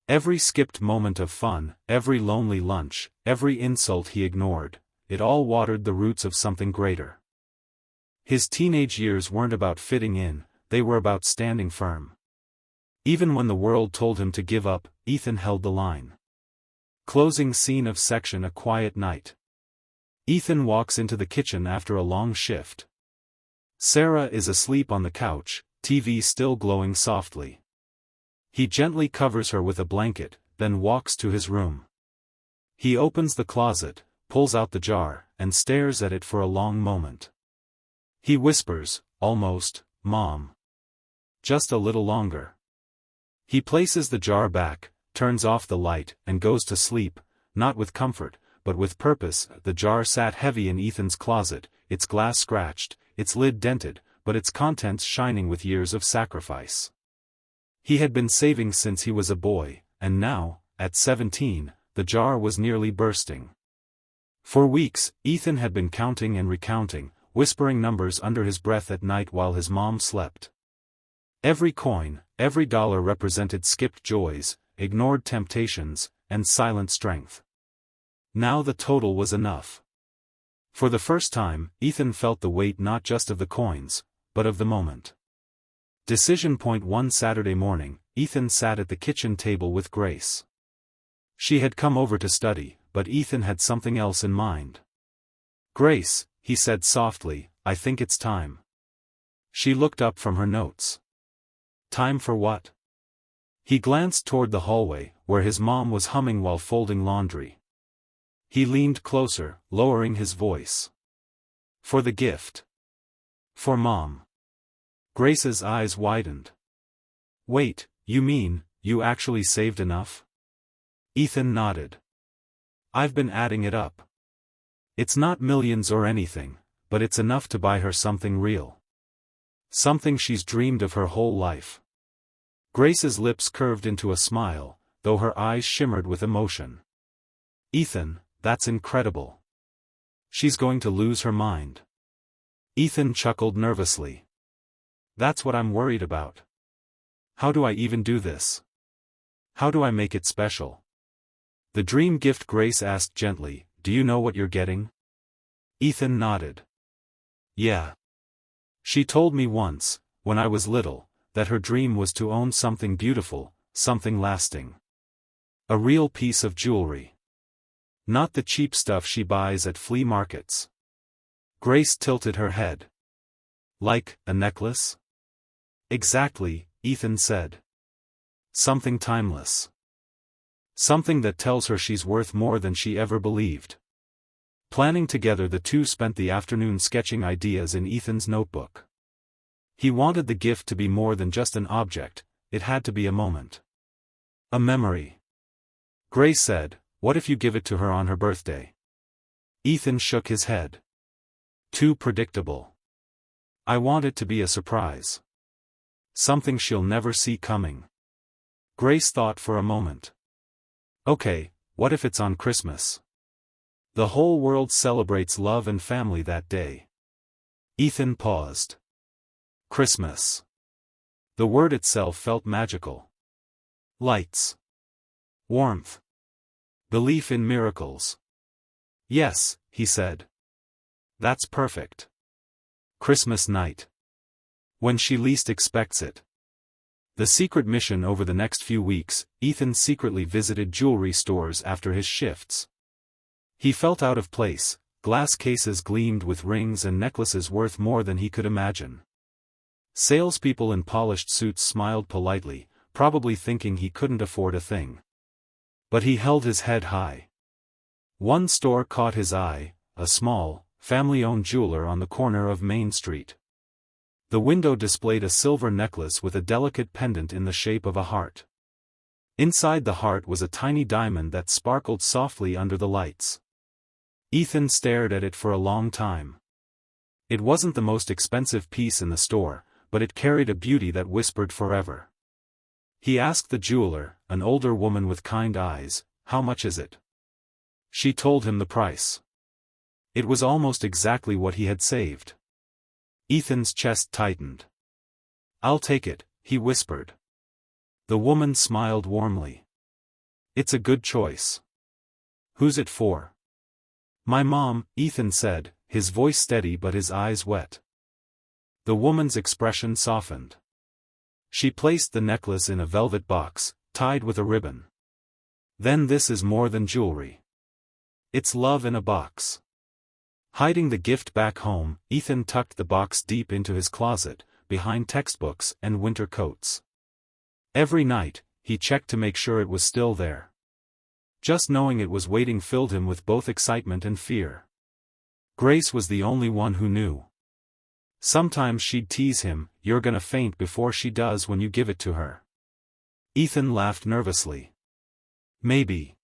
Every skipped moment of fun, every lonely lunch, every insult he ignored, it all watered the roots of something greater. His teenage years weren't about fitting in, they were about standing firm. Even when the world told him to give up, Ethan held the line. Closing scene of section. A quiet night. Ethan walks into the kitchen after a long shift. Sarah is asleep on the couch, TV still glowing softly. He gently covers her with a blanket, then walks to his room. He opens the closet, pulls out the jar, and stares at it for a long moment. He whispers, almost, "Mom. Just a little longer." He places the jar back, turns off the light, and goes to sleep, not with comfort, but with purpose. The jar sat heavy in Ethan's closet, its glass scratched, its lid dented, but its contents shining with years of sacrifice. He had been saving since he was a boy, and now, at 17, the jar was nearly bursting. For weeks, Ethan had been counting and recounting, whispering numbers under his breath at night while his mom slept. Every coin, every dollar represented skipped joys, ignored temptations, and silent strength. Now the total was enough. For the first time, Ethan felt the weight not just of the coins, but of the moment. Decision point. One Saturday morning, Ethan sat at the kitchen table with Grace. She had come over to study, but Ethan had something else in mind. "Grace," he said softly, "I think it's time." She looked up from her notes. "Time for what?" He glanced toward the hallway, where his mom was humming while folding laundry. He leaned closer, lowering his voice. "For the gift. For Mom." Grace's eyes widened. "Wait, you mean, you actually saved enough?" Ethan nodded. I've been adding it up. It's not millions or anything, but it's enough to buy her something real. Something she's dreamed of her whole life. Grace's lips curved into a smile, though her eyes shimmered with emotion. Ethan, that's incredible. She's going to lose her mind. Ethan chuckled nervously. That's what I'm worried about. How do I even do this? How do I make it special? The dream gift, Grace asked gently, do you know what you're getting? Ethan nodded. Yeah. She told me once, when I was little, that her dream was to own something beautiful, something lasting. A real piece of jewelry. Not the cheap stuff she buys at flea markets. Grace tilted her head. Like, a necklace? Exactly, Ethan said. Something timeless. Something that tells her she's worth more than she ever believed. Planning together, the two spent the afternoon sketching ideas in Ethan's notebook. He wanted the gift to be more than just an object, it had to be a moment. A memory. Grace said, what if you give it to her on her birthday? Ethan shook his head. Too predictable. I want it to be a surprise. Something she'll never see coming. Grace thought for a moment. Okay, what if it's on Christmas? The whole world celebrates love and family that day. Ethan paused. Christmas. The word itself felt magical. Lights. Warmth. Belief in miracles. Yes, he said. That's perfect. Christmas night. When she least expects it. The secret mission. Over the next few weeks, Ethan secretly visited jewelry stores after his shifts. He felt out of place, glass cases gleamed with rings and necklaces worth more than he could imagine. Salespeople in polished suits smiled politely, probably thinking he couldn't afford a thing. But he held his head high. One store caught his eye, a small, family-owned jeweler on the corner of Main Street. The window displayed a silver necklace with a delicate pendant in the shape of a heart. Inside the heart was a tiny diamond that sparkled softly under the lights. Ethan stared at it for a long time. It wasn't the most expensive piece in the store, but it carried a beauty that whispered forever. He asked the jeweler, an older woman with kind eyes, how much is it? She told him the price. It was almost exactly what he had saved. Ethan's chest tightened. I'll take it, he whispered. The woman smiled warmly. It's a good choice. Who's it for? My mom, Ethan said, his voice steady but his eyes wet. The woman's expression softened. She placed the necklace in a velvet box, tied with a ribbon. Then this is more than jewelry. It's love in a box. Hiding the gift back home, Ethan tucked the box deep into his closet, behind textbooks and winter coats. Every night, he checked to make sure it was still there. Just knowing it was waiting filled him with both excitement and fear. Grace was the only one who knew. Sometimes she'd tease him, you're gonna faint before she does when you give it to her. Ethan laughed nervously. Maybe.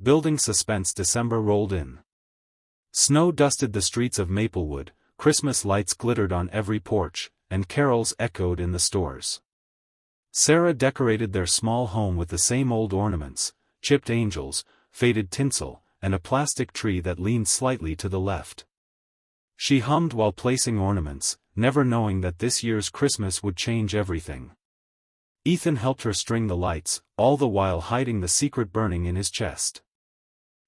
Building suspense. December rolled in. Snow dusted the streets of Maplewood, Christmas lights glittered on every porch, and carols echoed in the stores. Sarah decorated their small home with the same old ornaments, chipped angels, faded tinsel, and a plastic tree that leaned slightly to the left. She hummed while placing ornaments, never knowing that this year's Christmas would change everything. Ethan helped her string the lights, all the while hiding the secret burning in his chest.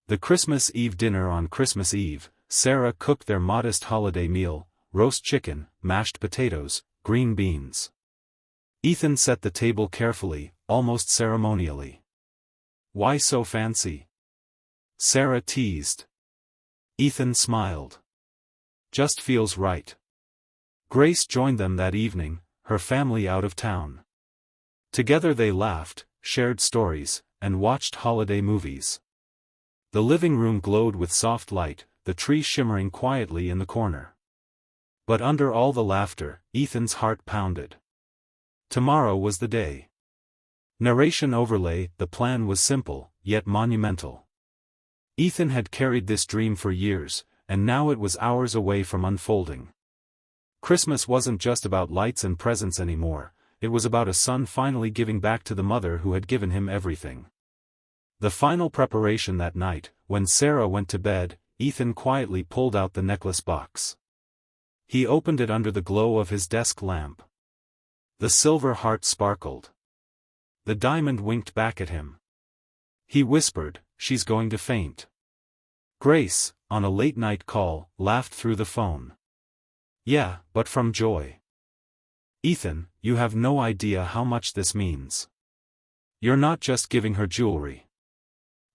The Christmas Eve dinner. On Christmas Eve, Sarah cooked their modest holiday meal, roast chicken, mashed potatoes, green beans. Ethan set the table carefully, almost ceremonially. Why so fancy? Sarah teased. Ethan smiled. Just feels right. Grace joined them that evening, her family out of town. Together they laughed, shared stories, and watched holiday movies. The living room glowed with soft light, the tree shimmering quietly in the corner. But under all the laughter, Ethan's heart pounded. Tomorrow was the day. Narration overlay. The plan was simple, yet monumental. Ethan had carried this dream for years, and now it was hours away from unfolding. Christmas wasn't just about lights and presents anymore, it was about a son finally giving back to the mother who had given him everything. The final preparation that night, when Sarah went to bed, Ethan quietly pulled out the necklace box. He opened it under the glow of his desk lamp. The silver heart sparkled. The diamond winked back at him. He whispered, "She's going to faint." Grace, on a late-night call, laughed through the phone. "Yeah, but from joy. Ethan, you have no idea how much this means. You're not just giving her jewelry.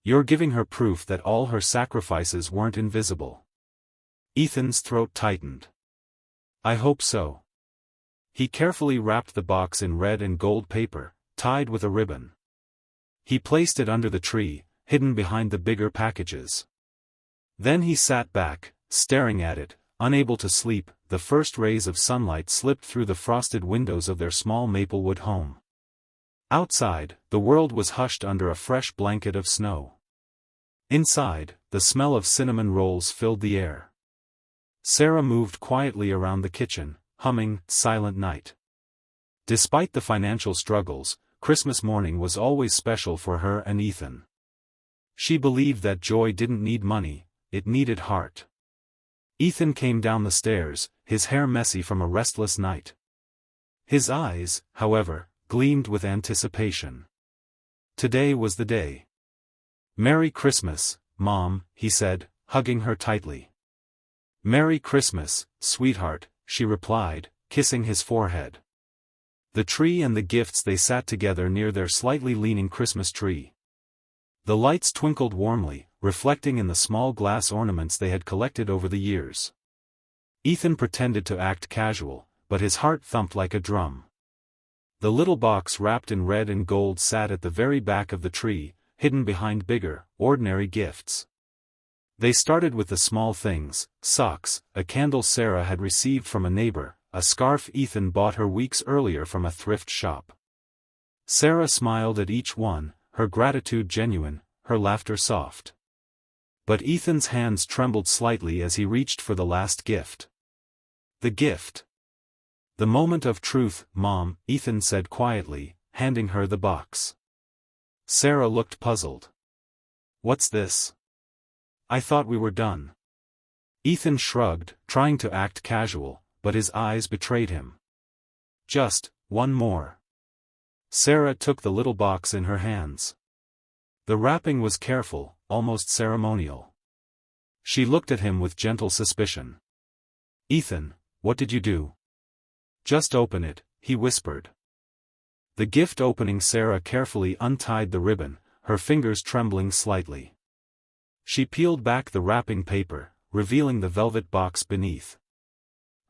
You're giving her proof that all her sacrifices weren't invisible." Ethan's throat tightened. "I hope so." He carefully wrapped the box in red and gold paper, tied with a ribbon. He placed it under the tree, hidden behind the bigger packages. Then he sat back, staring at it, unable to sleep. The first rays of sunlight slipped through the frosted windows of their small Maplewood home. Outside, the world was hushed under a fresh blanket of snow. Inside, the smell of cinnamon rolls filled the air. Sarah moved quietly around the kitchen, humming "Silent Night." Despite the financial struggles, Christmas morning was always special for her and Ethan. She believed that joy didn't need money, it needed heart. Ethan came down the stairs, his hair messy from a restless night. His eyes, however, gleamed with anticipation. Today was the day. "Merry Christmas, Mom," he said, hugging her tightly. "Merry Christmas, sweetheart," she replied, kissing his forehead. The tree and the gifts. They sat together near their slightly leaning Christmas tree. The lights twinkled warmly, reflecting in the small glass ornaments they had collected over the years. Ethan pretended to act casual, but his heart thumped like a drum. The little box wrapped in red and gold sat at the very back of the tree, hidden behind bigger, ordinary gifts. They started with the small things: socks, a candle Sarah had received from a neighbor, a scarf Ethan bought her weeks earlier from a thrift shop. Sarah smiled at each one, her gratitude genuine, her laughter soft. But Ethan's hands trembled slightly as he reached for the last gift. The gift. "The moment of truth, Mom," Ethan said quietly, handing her the box. Sarah looked puzzled. "What's this? I thought we were done." Ethan shrugged, trying to act casual, but his eyes betrayed him. "Just one more." Sarah took the little box in her hands. The wrapping was careful, almost ceremonial. She looked at him with gentle suspicion. "Ethan, what did you do?" "Just open it," he whispered. The gift opening. Sarah carefully untied the ribbon, her fingers trembling slightly. She peeled back the wrapping paper, revealing the velvet box beneath.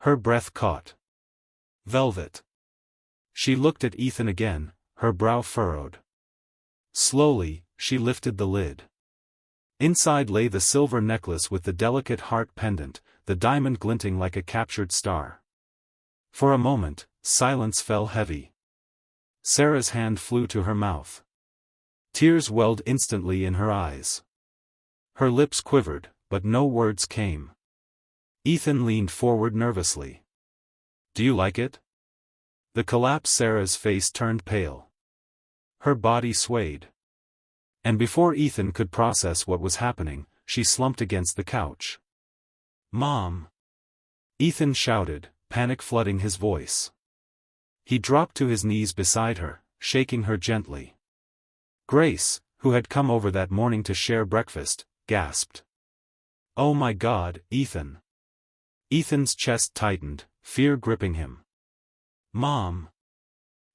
Her breath caught. Velvet. She looked at Ethan again, her brow furrowed. Slowly, she lifted the lid. Inside lay the silver necklace with the delicate heart pendant, the diamond glinting like a captured star. For a moment, silence fell heavy. Sarah's hand flew to her mouth. Tears welled instantly in her eyes. Her lips quivered, but no words came. Ethan leaned forward nervously. "Do you like it?" The collapse. Sarah's face turned pale. Her body swayed. And before Ethan could process what was happening, she slumped against the couch. "Mom!" Ethan shouted, panic flooding his voice. He dropped to his knees beside her, shaking her gently. Grace, who had come over that morning to share breakfast, gasped. "Oh my God, Ethan!" Ethan's chest tightened, fear gripping him. "Mom!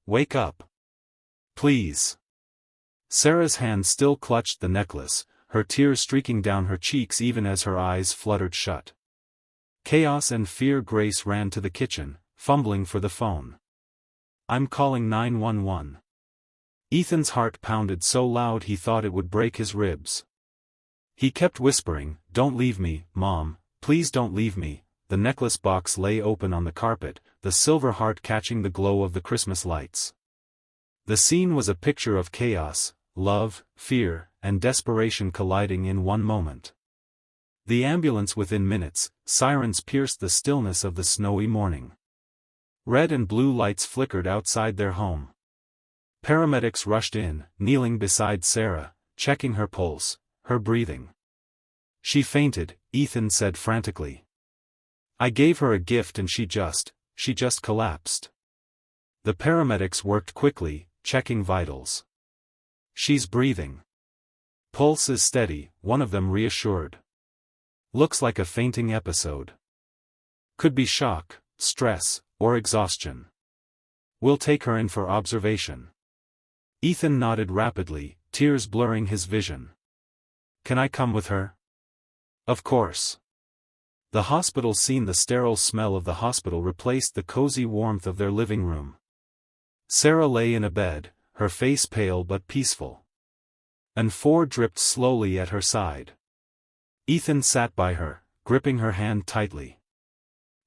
Wake up! Please!" Sarah's hand still clutched the necklace, her tears streaking down her cheeks even as her eyes fluttered shut. Chaos and fear. Grace ran to the kitchen, fumbling for the phone. "I'm calling 911. Ethan's heart pounded so loud he thought it would break his ribs. He kept whispering, "Don't leave me, Mom, please don't leave me." The necklace box lay open on the carpet, the silver heart catching the glow of the Christmas lights. The scene was a picture of chaos, love, fear, and desperation colliding in one moment. The ambulance within minutes, sirens pierced the stillness of the snowy morning. Red and blue lights flickered outside their home. Paramedics rushed in, kneeling beside Sarah, checking her pulse, her breathing. "She fainted," Ethan said frantically. "I gave her a gift and she just collapsed." The paramedics worked quickly, checking vitals. "She's breathing. Pulse is steady," one of them reassured. "Looks like a fainting episode. Could be shock, stress, or exhaustion. We'll take her in for observation." Ethan nodded rapidly, tears blurring his vision. "Can I come with her?" "Of course." The hospital scene. The sterile smell of the hospital replaced the cozy warmth of their living room. Sarah lay in a bed, her face pale but peaceful. And Ford dripped slowly at her side. Ethan sat by her, gripping her hand tightly.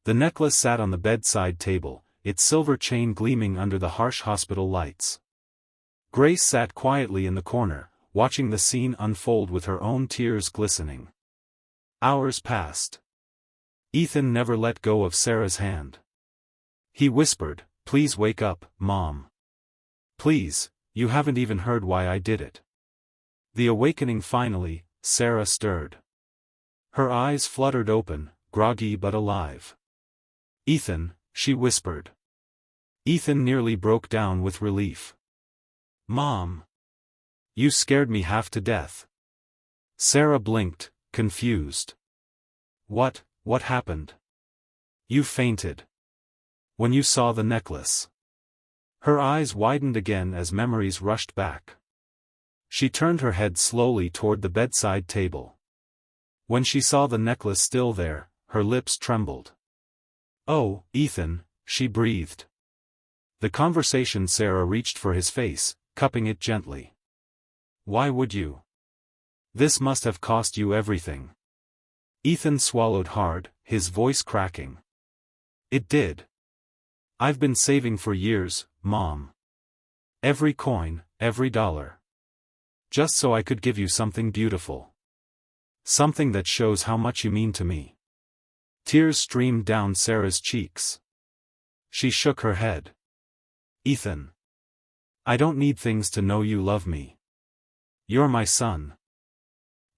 The necklace sat on the bedside table, its silver chain gleaming under the harsh hospital lights. Grace sat quietly in the corner, watching the scene unfold with her own tears glistening. Hours passed. Ethan never let go of Sarah's hand. He whispered, "Please wake up, Mom. Please, you haven't even heard why I did it." The awakening finally, Sarah stirred. Her eyes fluttered open, groggy but alive. "Ethan," she whispered. Ethan nearly broke down with relief. "Mom. You scared me half to death." Sarah blinked, confused. What happened?" "You fainted. When you saw the necklace." Her eyes widened again as memories rushed back. She turned her head slowly toward the bedside table. When she saw the necklace still there, her lips trembled. "Oh, Ethan," she breathed. The conversation. Sarah reached for his face, cupping it gently. "Why would you? This must have cost you everything." Ethan swallowed hard, his voice cracking. "It did. I've been saving for years, Mom. Every coin, every dollar. Just so I could give you something beautiful. Something that shows how much you mean to me." Tears streamed down Sarah's cheeks. She shook her head. "Ethan. I don't need things to know you love me. You're my son.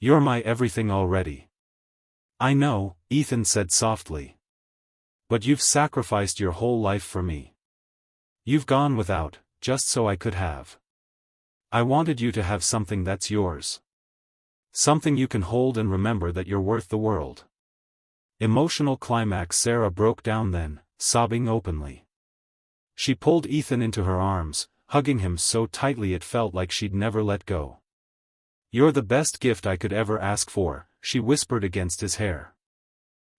You're my everything already." "I know," Ethan said softly. "But you've sacrificed your whole life for me. You've gone without, just so I could have. I wanted you to have something that's yours. Something you can hold and remember that you're worth the world." Emotional climax. Sarah broke down then, sobbing openly. She pulled Ethan into her arms, hugging him so tightly it felt like she'd never let go. "You're the best gift I could ever ask for," she whispered against his hair.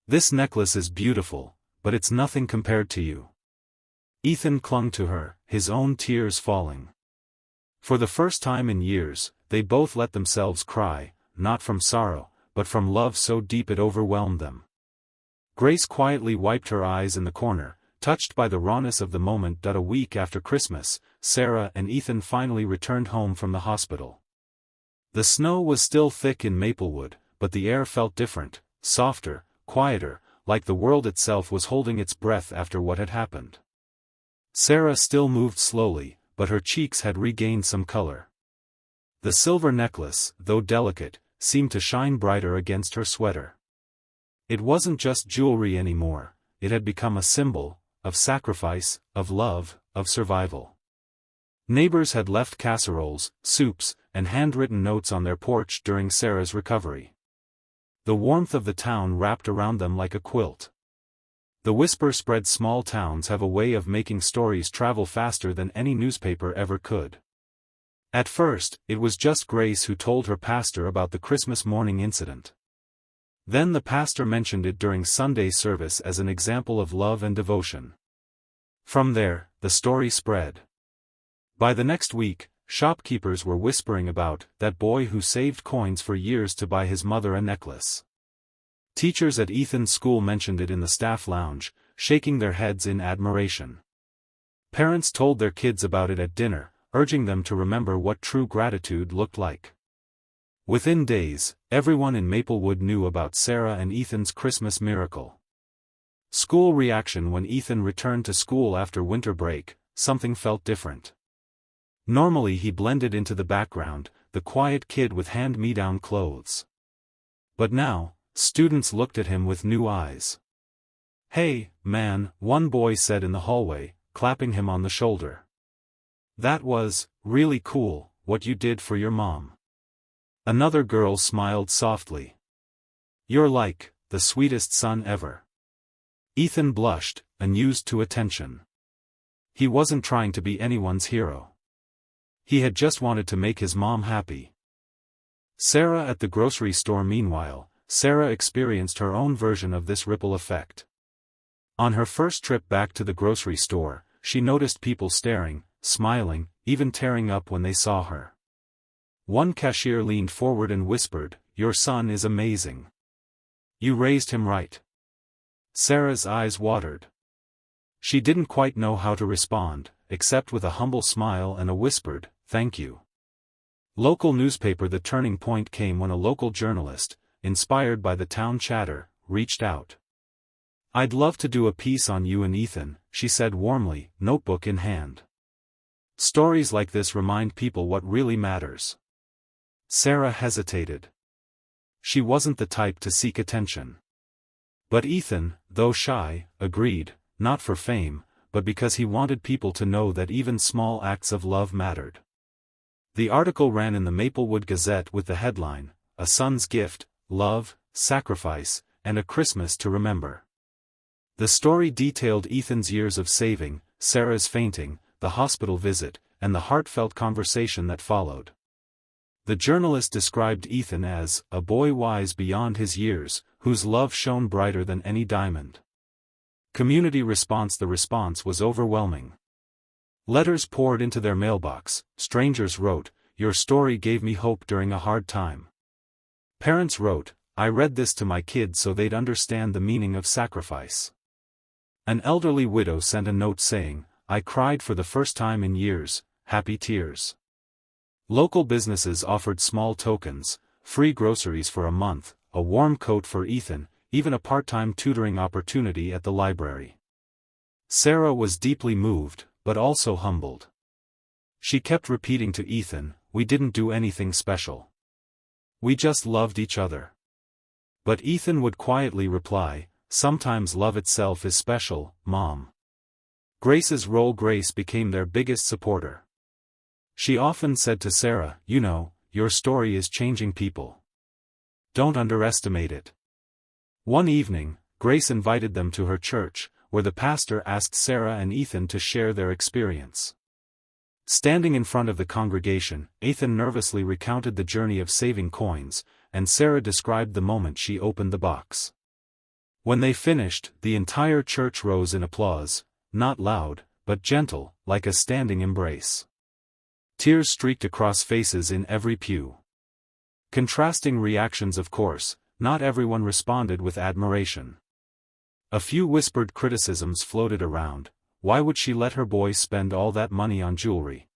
"This necklace is beautiful, but it's nothing compared to you." Ethan clung to her, his own tears falling. For the first time in years, they both let themselves cry, not from sorrow, but from love so deep it overwhelmed them. Grace quietly wiped her eyes in the corner, touched by the rawness of the moment. A week after Christmas, Sarah and Ethan finally returned home from the hospital. The snow was still thick in Maplewood, but the air felt different, softer, quieter, like the world itself was holding its breath after what had happened. Sarah still moved slowly, but her cheeks had regained some color. The silver necklace, though delicate, seemed to shine brighter against her sweater. It wasn't just jewelry anymore, it had become a symbol, of sacrifice, of love, of survival. Neighbors had left casseroles, soups, and handwritten notes on their porch during Sarah's recovery. The warmth of the town wrapped around them like a quilt. The whisper spread. Small towns have a way of making stories travel faster than any newspaper ever could. At first, it was just Grace who told her pastor about the Christmas morning incident. Then the pastor mentioned it during Sunday service as an example of love and devotion. From there, the story spread. By the next week, shopkeepers were whispering about that boy who saved coins for years to buy his mother a necklace. Teachers at Ethan's school mentioned it in the staff lounge, shaking their heads in admiration. Parents told their kids about it at dinner, urging them to remember what true gratitude looked like. Within days, everyone in Maplewood knew about Sarah and Ethan's Christmas miracle. School reaction: when Ethan returned to school after winter break, something felt different. Normally he blended into the background, the quiet kid with hand-me-down clothes. But now, students looked at him with new eyes. "Hey, man," one boy said in the hallway, clapping him on the shoulder. "That was really cool, what you did for your mom." Another girl smiled softly. "You're like the sweetest son ever." Ethan blushed, unused to attention. He wasn't trying to be anyone's hero. He had just wanted to make his mom happy. Sarah at the grocery store. Meanwhile, Sarah experienced her own version of this ripple effect. On her first trip back to the grocery store, she noticed people staring, smiling, even tearing up when they saw her. One cashier leaned forward and whispered, "Your son is amazing. You raised him right." Sarah's eyes watered. She didn't quite know how to respond, except with a humble smile and a whispered, "Thank you." Local newspaper. The turning point came when a local journalist, inspired by the town chatter, reached out. "I'd love to do a piece on you and Ethan," she said warmly, notebook in hand. Stories like this remind people what really matters. Sarah hesitated. She wasn't the type to seek attention. But Ethan, though shy, agreed, not for fame, but because he wanted people to know that even small acts of love mattered. The article ran in the Maplewood Gazette with the headline, "A Son's Gift, Love, Sacrifice, and a Christmas to Remember." The story detailed Ethan's years of saving, Sarah's fainting, the hospital visit, and the heartfelt conversation that followed. The journalist described Ethan as a boy wise beyond his years, whose love shone brighter than any diamond. Community response. The response was overwhelming. Letters poured into their mailbox. Strangers wrote, "Your story gave me hope during a hard time." Parents wrote, "I read this to my kids so they'd understand the meaning of sacrifice." An elderly widow sent a note saying, "I cried for the first time in years, happy tears." Local businesses offered small tokens, free groceries for a month, a warm coat for Ethan, even a part-time tutoring opportunity at the library. Sarah was deeply moved, but also humbled. She kept repeating to Ethan, "We didn't do anything special. We just loved each other." But Ethan would quietly reply, "Sometimes love itself is special, Mom." Grace's role. Grace became their biggest supporter. She often said to Sarah, "You know, your story is changing people. Don't underestimate it." One evening, Grace invited them to her church, where the pastor asked Sarah and Ethan to share their experience. Standing in front of the congregation, Ethan nervously recounted the journey of saving coins, and Sarah described the moment she opened the box. When they finished, the entire church rose in applause, not loud, but gentle, like a standing embrace. Tears streaked across faces in every pew. Contrasting reactions. Of course, not everyone responded with admiration. A few whispered criticisms floated around. Why would she let her boy spend all that money on jewelry?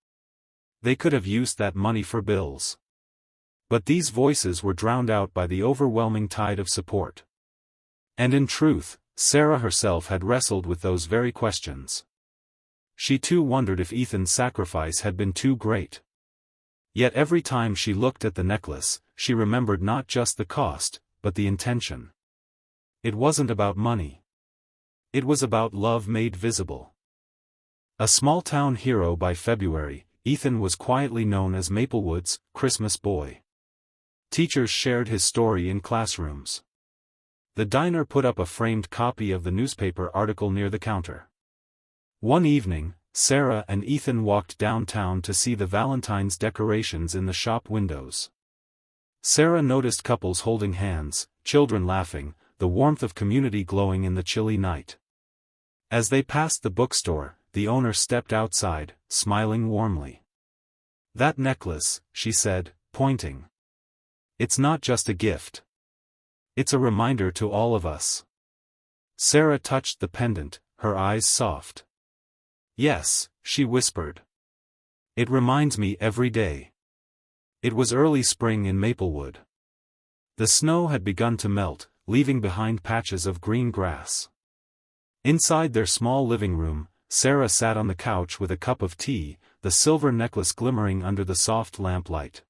They could have used that money for bills. But these voices were drowned out by the overwhelming tide of support. And in truth, Sarah herself had wrestled with those very questions. She too wondered if Ethan's sacrifice had been too great. Yet every time she looked at the necklace, she remembered not just the cost, but the intention. It wasn't about money. It was about love made visible. A small-town hero. By February, Ethan was quietly known as Maplewood's Christmas boy. Teachers shared his story in classrooms. The diner put up a framed copy of the newspaper article near the counter. One evening, Sarah and Ethan walked downtown to see the Valentine's decorations in the shop windows. Sarah noticed couples holding hands, children laughing, the warmth of community glowing in the chilly night. As they passed the bookstore, the owner stepped outside, smiling warmly. "That necklace," she said, pointing. "It's not just a gift. It's a reminder to all of us." Sarah touched the pendant, her eyes soft. "Yes," she whispered. "It reminds me every day." It was early spring in Maplewood. The snow had begun to melt, leaving behind patches of green grass. Inside their small living room, Sarah sat on the couch with a cup of tea, the silver necklace glimmering under the soft lamplight.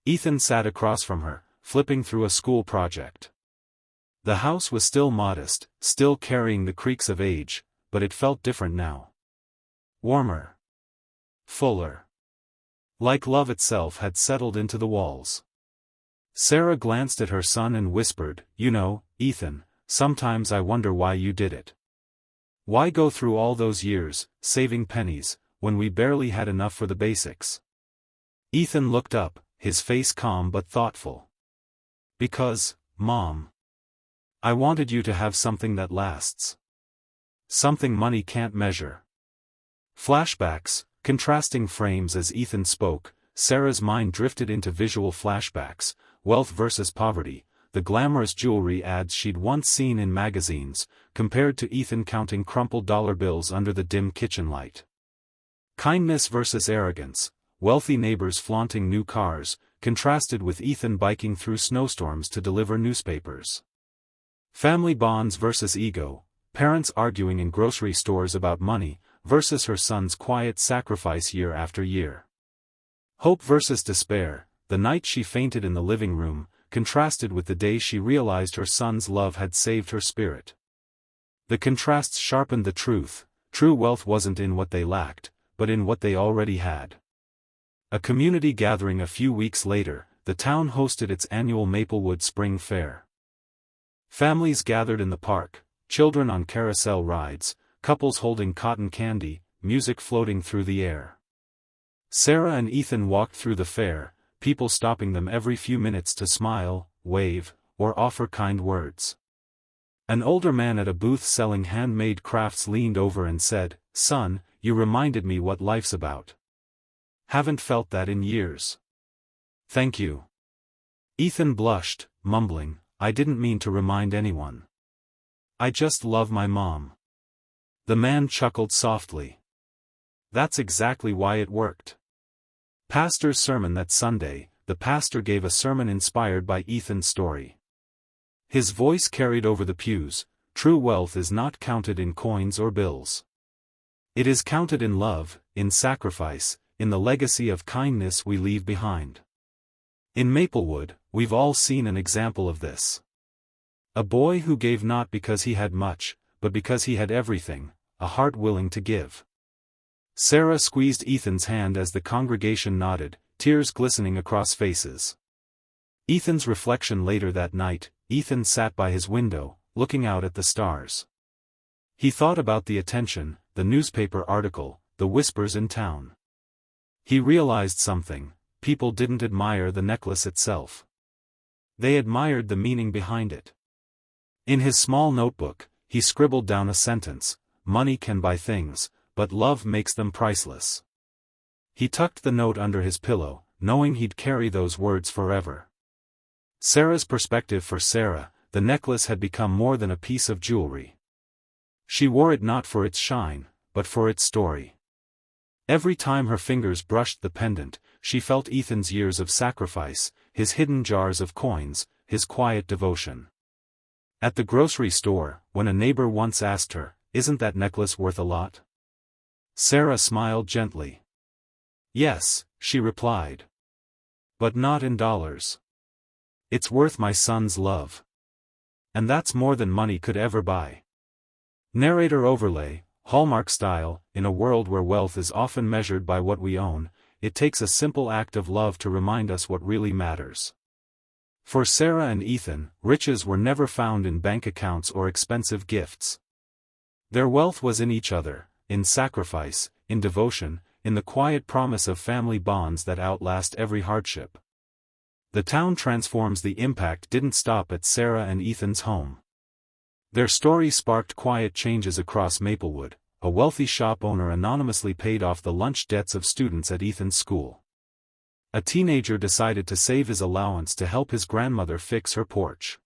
Ethan sat across from her, flipping through a school project. The house was still modest, still carrying the creaks of age, but it felt different now. Warmer. Fuller. Like love itself had settled into the walls. Sarah glanced at her son and whispered, "You know, Ethan, sometimes I wonder why you did it. Why go through all those years, saving pennies, when we barely had enough for the basics?" Ethan looked up, his face calm but thoughtful. "Because, Mom. I wanted you to have something that lasts. Something money can't measure." Flashbacks, contrasting frames. As Ethan spoke, Sarah's mind drifted into visual flashbacks: wealth versus poverty, the glamorous jewelry ads she'd once seen in magazines, compared to Ethan counting crumpled dollar bills under the dim kitchen light. Kindness versus arrogance, wealthy neighbors flaunting new cars, contrasted with Ethan biking through snowstorms to deliver newspapers. Family bonds versus ego, parents arguing in grocery stores about money, versus her son's quiet sacrifice year after year. Hope versus despair, the night she fainted in the living room, contrasted with the day she realized her son's love had saved her spirit. The contrasts sharpened the truth: true wealth wasn't in what they lacked, but in what they already had. A community gathering. A few weeks later, the town hosted its annual Maplewood Spring Fair. Families gathered in the park, children on carousel rides, couples holding cotton candy, music floating through the air. Sarah and Ethan walked through the fair, people stopping them every few minutes to smile, wave, or offer kind words. An older man at a booth selling handmade crafts leaned over and said, "Son, you reminded me what life's about. Haven't felt that in years." "Thank you." Ethan blushed, mumbling, "I didn't mean to remind anyone. I just love my mom." The man chuckled softly. "That's exactly why it worked." Pastor's sermon that Sunday, the pastor gave a sermon inspired by Ethan's story. His voice carried over the pews: "True wealth is not counted in coins or bills. It is counted in love, in sacrifice, in the legacy of kindness we leave behind." In Maplewood, we've all seen an example of this. A boy who gave not because he had much, but because he had everything, a heart willing to give. Sarah squeezed Ethan's hand as the congregation nodded, tears glistening across faces. Ethan's reflection later that night: Ethan sat by his window, looking out at the stars. He thought about the attention, the newspaper article, the whispers in town. He realized something: people didn't admire the necklace itself. They admired the meaning behind it. In his small notebook, he scribbled down a sentence: "Money can buy things, but love makes them priceless." He tucked the note under his pillow, knowing he'd carry those words forever. Sarah's perspective. For Sarah, the necklace had become more than a piece of jewelry. She wore it not for its shine, but for its story. Every time her fingers brushed the pendant, she felt Ethan's years of sacrifice, his hidden jars of coins, his quiet devotion. At the grocery store, when a neighbor once asked her, "Isn't that necklace worth a lot?" Sarah smiled gently. "Yes," she replied. "But not in dollars. It's worth my son's love. And that's more than money could ever buy." Narrator overlay, Hallmark style. In a world where wealth is often measured by what we own, it takes a simple act of love to remind us what really matters. For Sarah and Ethan, riches were never found in bank accounts or expensive gifts. Their wealth was in each other, in sacrifice, in devotion, in the quiet promise of family bonds that outlast every hardship. The town transforms. The impact didn't stop at Sarah and Ethan's home. Their story sparked quiet changes across Maplewood. A wealthy shop owner anonymously paid off the lunch debts of students at Ethan's school. A teenager decided to save his allowance to help his grandmother fix her porch.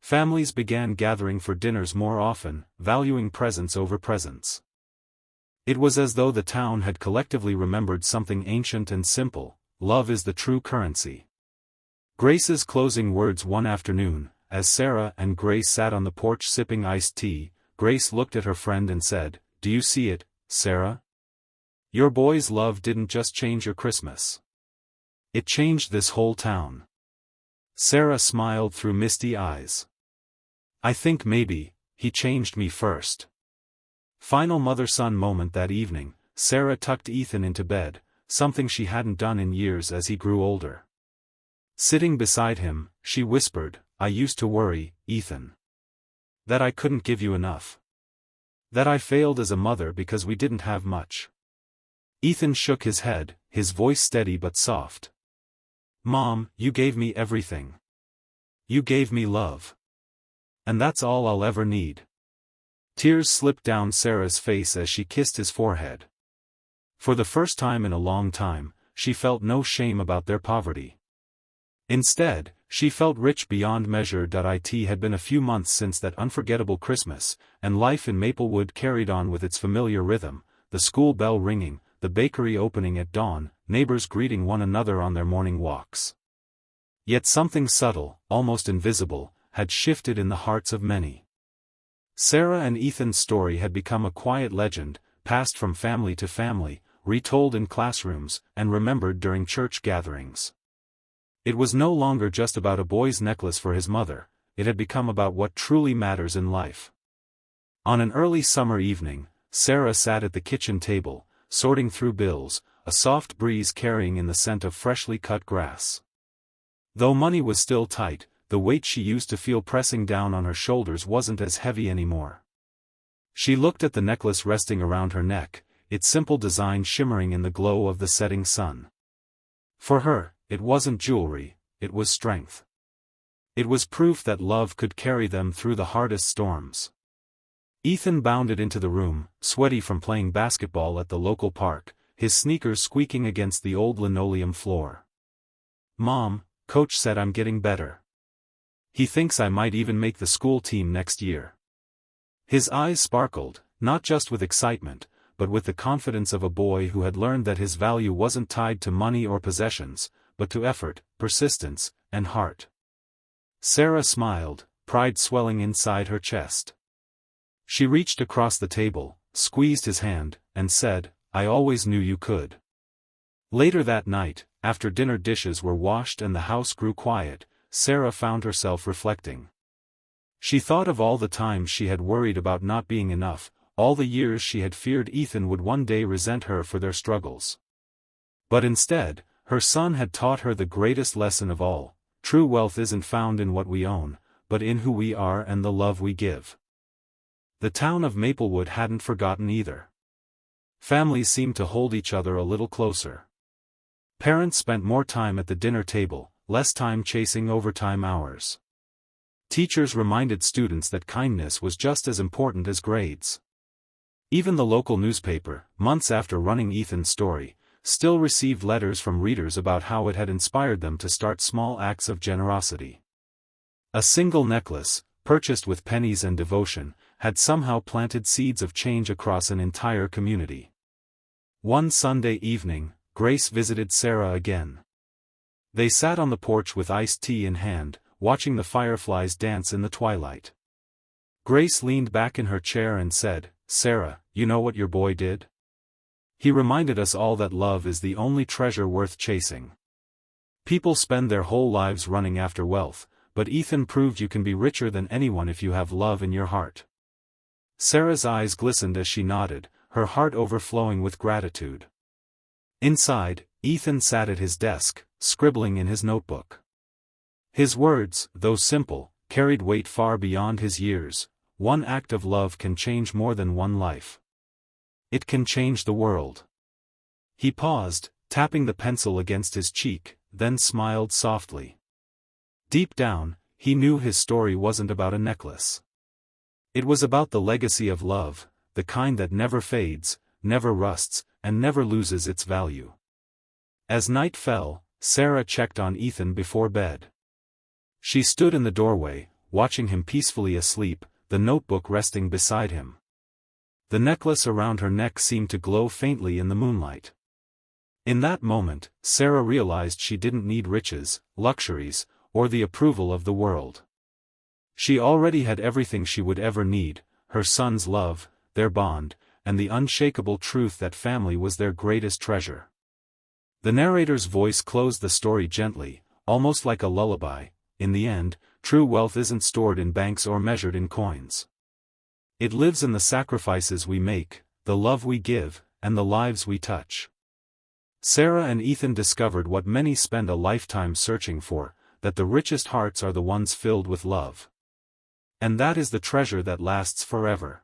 Families began gathering for dinners more often, valuing presents over presents. It was as though the town had collectively remembered something ancient and simple: love is the true currency. Grace's closing words one afternoon, as Sarah and Grace sat on the porch sipping iced tea, Grace looked at her friend and said, "Do you see it, Sarah? Your boy's love didn't just change your Christmas. It changed this whole town." Sarah smiled through misty eyes. "I think maybe, he changed me first." Final mother-son moment that evening, Sarah tucked Ethan into bed, something she hadn't done in years as he grew older. Sitting beside him, she whispered, "I used to worry, Ethan. That I couldn't give you enough. That I failed as a mother because we didn't have much." Ethan shook his head, his voice steady but soft. "Mom, you gave me everything. You gave me love. And that's all I'll ever need." Tears slipped down Sarah's face as she kissed his forehead. For the first time in a long time, she felt no shame about their poverty. Instead, she felt rich beyond measure. It had been a few months since that unforgettable Christmas, and life in Maplewood carried on with its familiar rhythm, the school bell ringing, the bakery opening at dawn, neighbors greeting one another on their morning walks. Yet something subtle, almost invisible, had shifted in the hearts of many. Sarah and Ethan's story had become a quiet legend, passed from family to family, retold in classrooms, and remembered during church gatherings. It was no longer just about a boy's necklace for his mother, it had become about what truly matters in life. On an early summer evening, Sarah sat at the kitchen table, sorting through bills, a soft breeze carrying in the scent of freshly cut grass. Though money was still tight, the weight she used to feel pressing down on her shoulders wasn't as heavy anymore. She looked at the necklace resting around her neck, its simple design shimmering in the glow of the setting sun. For her, it wasn't jewelry, it was strength. It was proof that love could carry them through the hardest storms. Ethan bounded into the room, sweaty from playing basketball at the local park, his sneakers squeaking against the old linoleum floor. "Mom, Coach said I'm getting better. He thinks I might even make the school team next year." His eyes sparkled, not just with excitement, but with the confidence of a boy who had learned that his value wasn't tied to money or possessions, but to effort, persistence, and heart. Sarah smiled, pride swelling inside her chest. She reached across the table, squeezed his hand, and said, "I always knew you could." Later that night, after dinner dishes were washed and the house grew quiet, Sarah found herself reflecting. She thought of all the times she had worried about not being enough, all the years she had feared Ethan would one day resent her for their struggles. But instead, her son had taught her the greatest lesson of all: true wealth isn't found in what we own, but in who we are and the love we give. The town of Maplewood hadn't forgotten either. Families seemed to hold each other a little closer. Parents spent more time at the dinner table, less time chasing overtime hours. Teachers reminded students that kindness was just as important as grades. Even the local newspaper, months after running Ethan's story, still received letters from readers about how it had inspired them to start small acts of generosity. A single necklace, purchased with pennies and devotion, had somehow planted seeds of change across an entire community. One Sunday evening, Grace visited Sarah again. They sat on the porch with iced tea in hand, watching the fireflies dance in the twilight. Grace leaned back in her chair and said, "Sarah, you know what your boy did? He reminded us all that love is the only treasure worth chasing. People spend their whole lives running after wealth, but Ethan proved you can be richer than anyone if you have love in your heart." Sarah's eyes glistened as she nodded, her heart overflowing with gratitude. Inside, Ethan sat at his desk, scribbling in his notebook. His words, though simple, carried weight far beyond his years. One act of love can change more than one life. It can change the world. He paused, tapping the pencil against his cheek, then smiled softly. Deep down, he knew his story wasn't about a necklace. It was about the legacy of love, the kind that never fades, never rusts, and never loses its value. As night fell, Sarah checked on Ethan before bed. She stood in the doorway, watching him peacefully asleep, the notebook resting beside him. The necklace around her neck seemed to glow faintly in the moonlight. In that moment, Sarah realized she didn't need riches, luxuries, or the approval of the world. She already had everything she would ever need: her son's love, their bond, and the unshakable truth that family was their greatest treasure. The narrator's voice closed the story gently, almost like a lullaby. In the end, true wealth isn't stored in banks or measured in coins. It lives in the sacrifices we make, the love we give, and the lives we touch. Sarah and Ethan discovered what many spend a lifetime searching for, that the richest hearts are the ones filled with love. And that is the treasure that lasts forever.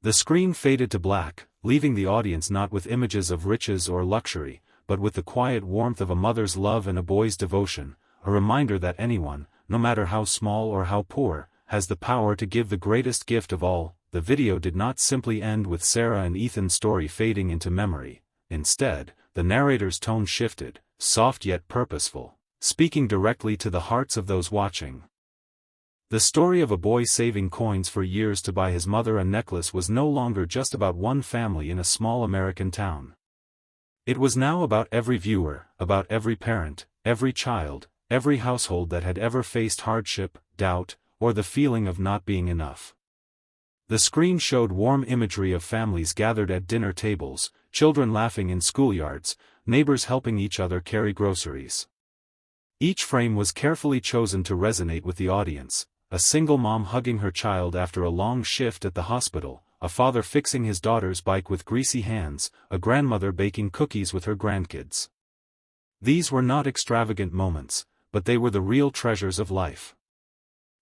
The screen faded to black, leaving the audience not with images of riches or luxury, but with the quiet warmth of a mother's love and a boy's devotion, a reminder that anyone, no matter how small or how poor, has the power to give the greatest gift of all. The video did not simply end with Sarah and Ethan's story fading into memory. Instead, the narrator's tone shifted, soft yet purposeful, speaking directly to the hearts of those watching. The story of a boy saving coins for years to buy his mother a necklace was no longer just about one family in a small American town. It was now about every viewer, about every parent, every child, every household that had ever faced hardship, doubt, or the feeling of not being enough. The screen showed warm imagery of families gathered at dinner tables, children laughing in schoolyards, neighbors helping each other carry groceries. Each frame was carefully chosen to resonate with the audience: a single mom hugging her child after a long shift at the hospital, a father fixing his daughter's bike with greasy hands, a grandmother baking cookies with her grandkids. These were not extravagant moments, but they were the real treasures of life.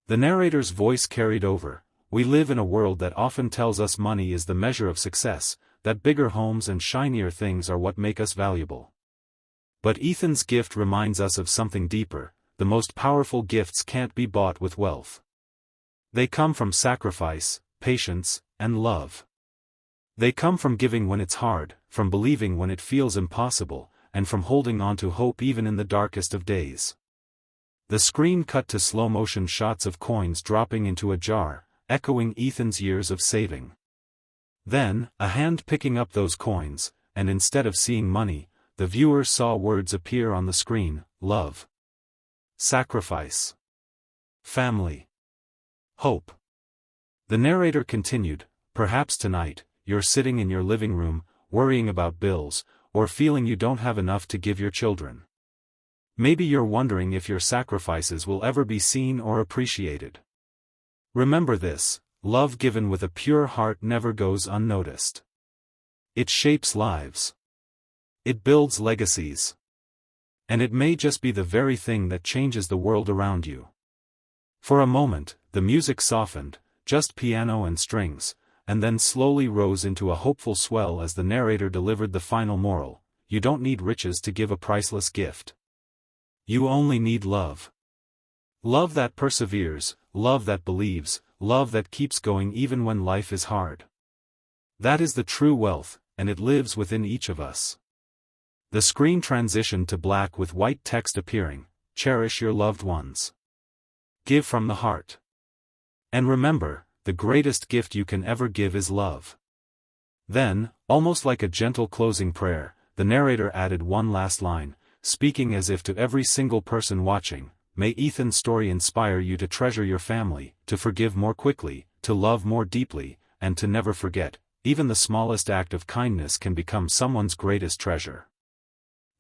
The narrator's voice carried over: we live in a world that often tells us money is the measure of success, that bigger homes and shinier things are what make us valuable. But Ethan's gift reminds us of something deeper: the most powerful gifts can't be bought with wealth. They come from sacrifice, patience, and love. They come from giving when it's hard, from believing when it feels impossible, and from holding on to hope even in the darkest of days. The screen cut to slow-motion shots of coins dropping into a jar, echoing Ethan's years of saving. Then, a hand picking up those coins, and instead of seeing money, the viewer saw words appear on the screen: love, sacrifice, family, hope. The narrator continued: perhaps tonight, you're sitting in your living room, worrying about bills, or feeling you don't have enough to give your children. Maybe you're wondering if your sacrifices will ever be seen or appreciated. Remember this: love given with a pure heart never goes unnoticed. It shapes lives. It builds legacies. And it may just be the very thing that changes the world around you. For a moment, the music softened, just piano and strings, and then slowly rose into a hopeful swell as the narrator delivered the final moral: you don't need riches to give a priceless gift. You only need love. Love that perseveres, love that believes, love that keeps going even when life is hard. That is the true wealth, and it lives within each of us. The screen transitioned to black with white text appearing: cherish your loved ones. Give from the heart. And remember, the greatest gift you can ever give is love. Then, almost like a gentle closing prayer, the narrator added one last line, speaking as if to every single person watching: may Ethan's story inspire you to treasure your family, to forgive more quickly, to love more deeply, and to never forget, even the smallest act of kindness can become someone's greatest treasure.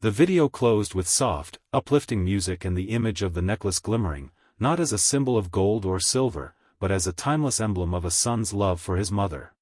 The video closed with soft, uplifting music and the image of the necklace glimmering, not as a symbol of gold or silver, but as a timeless emblem of a son's love for his mother.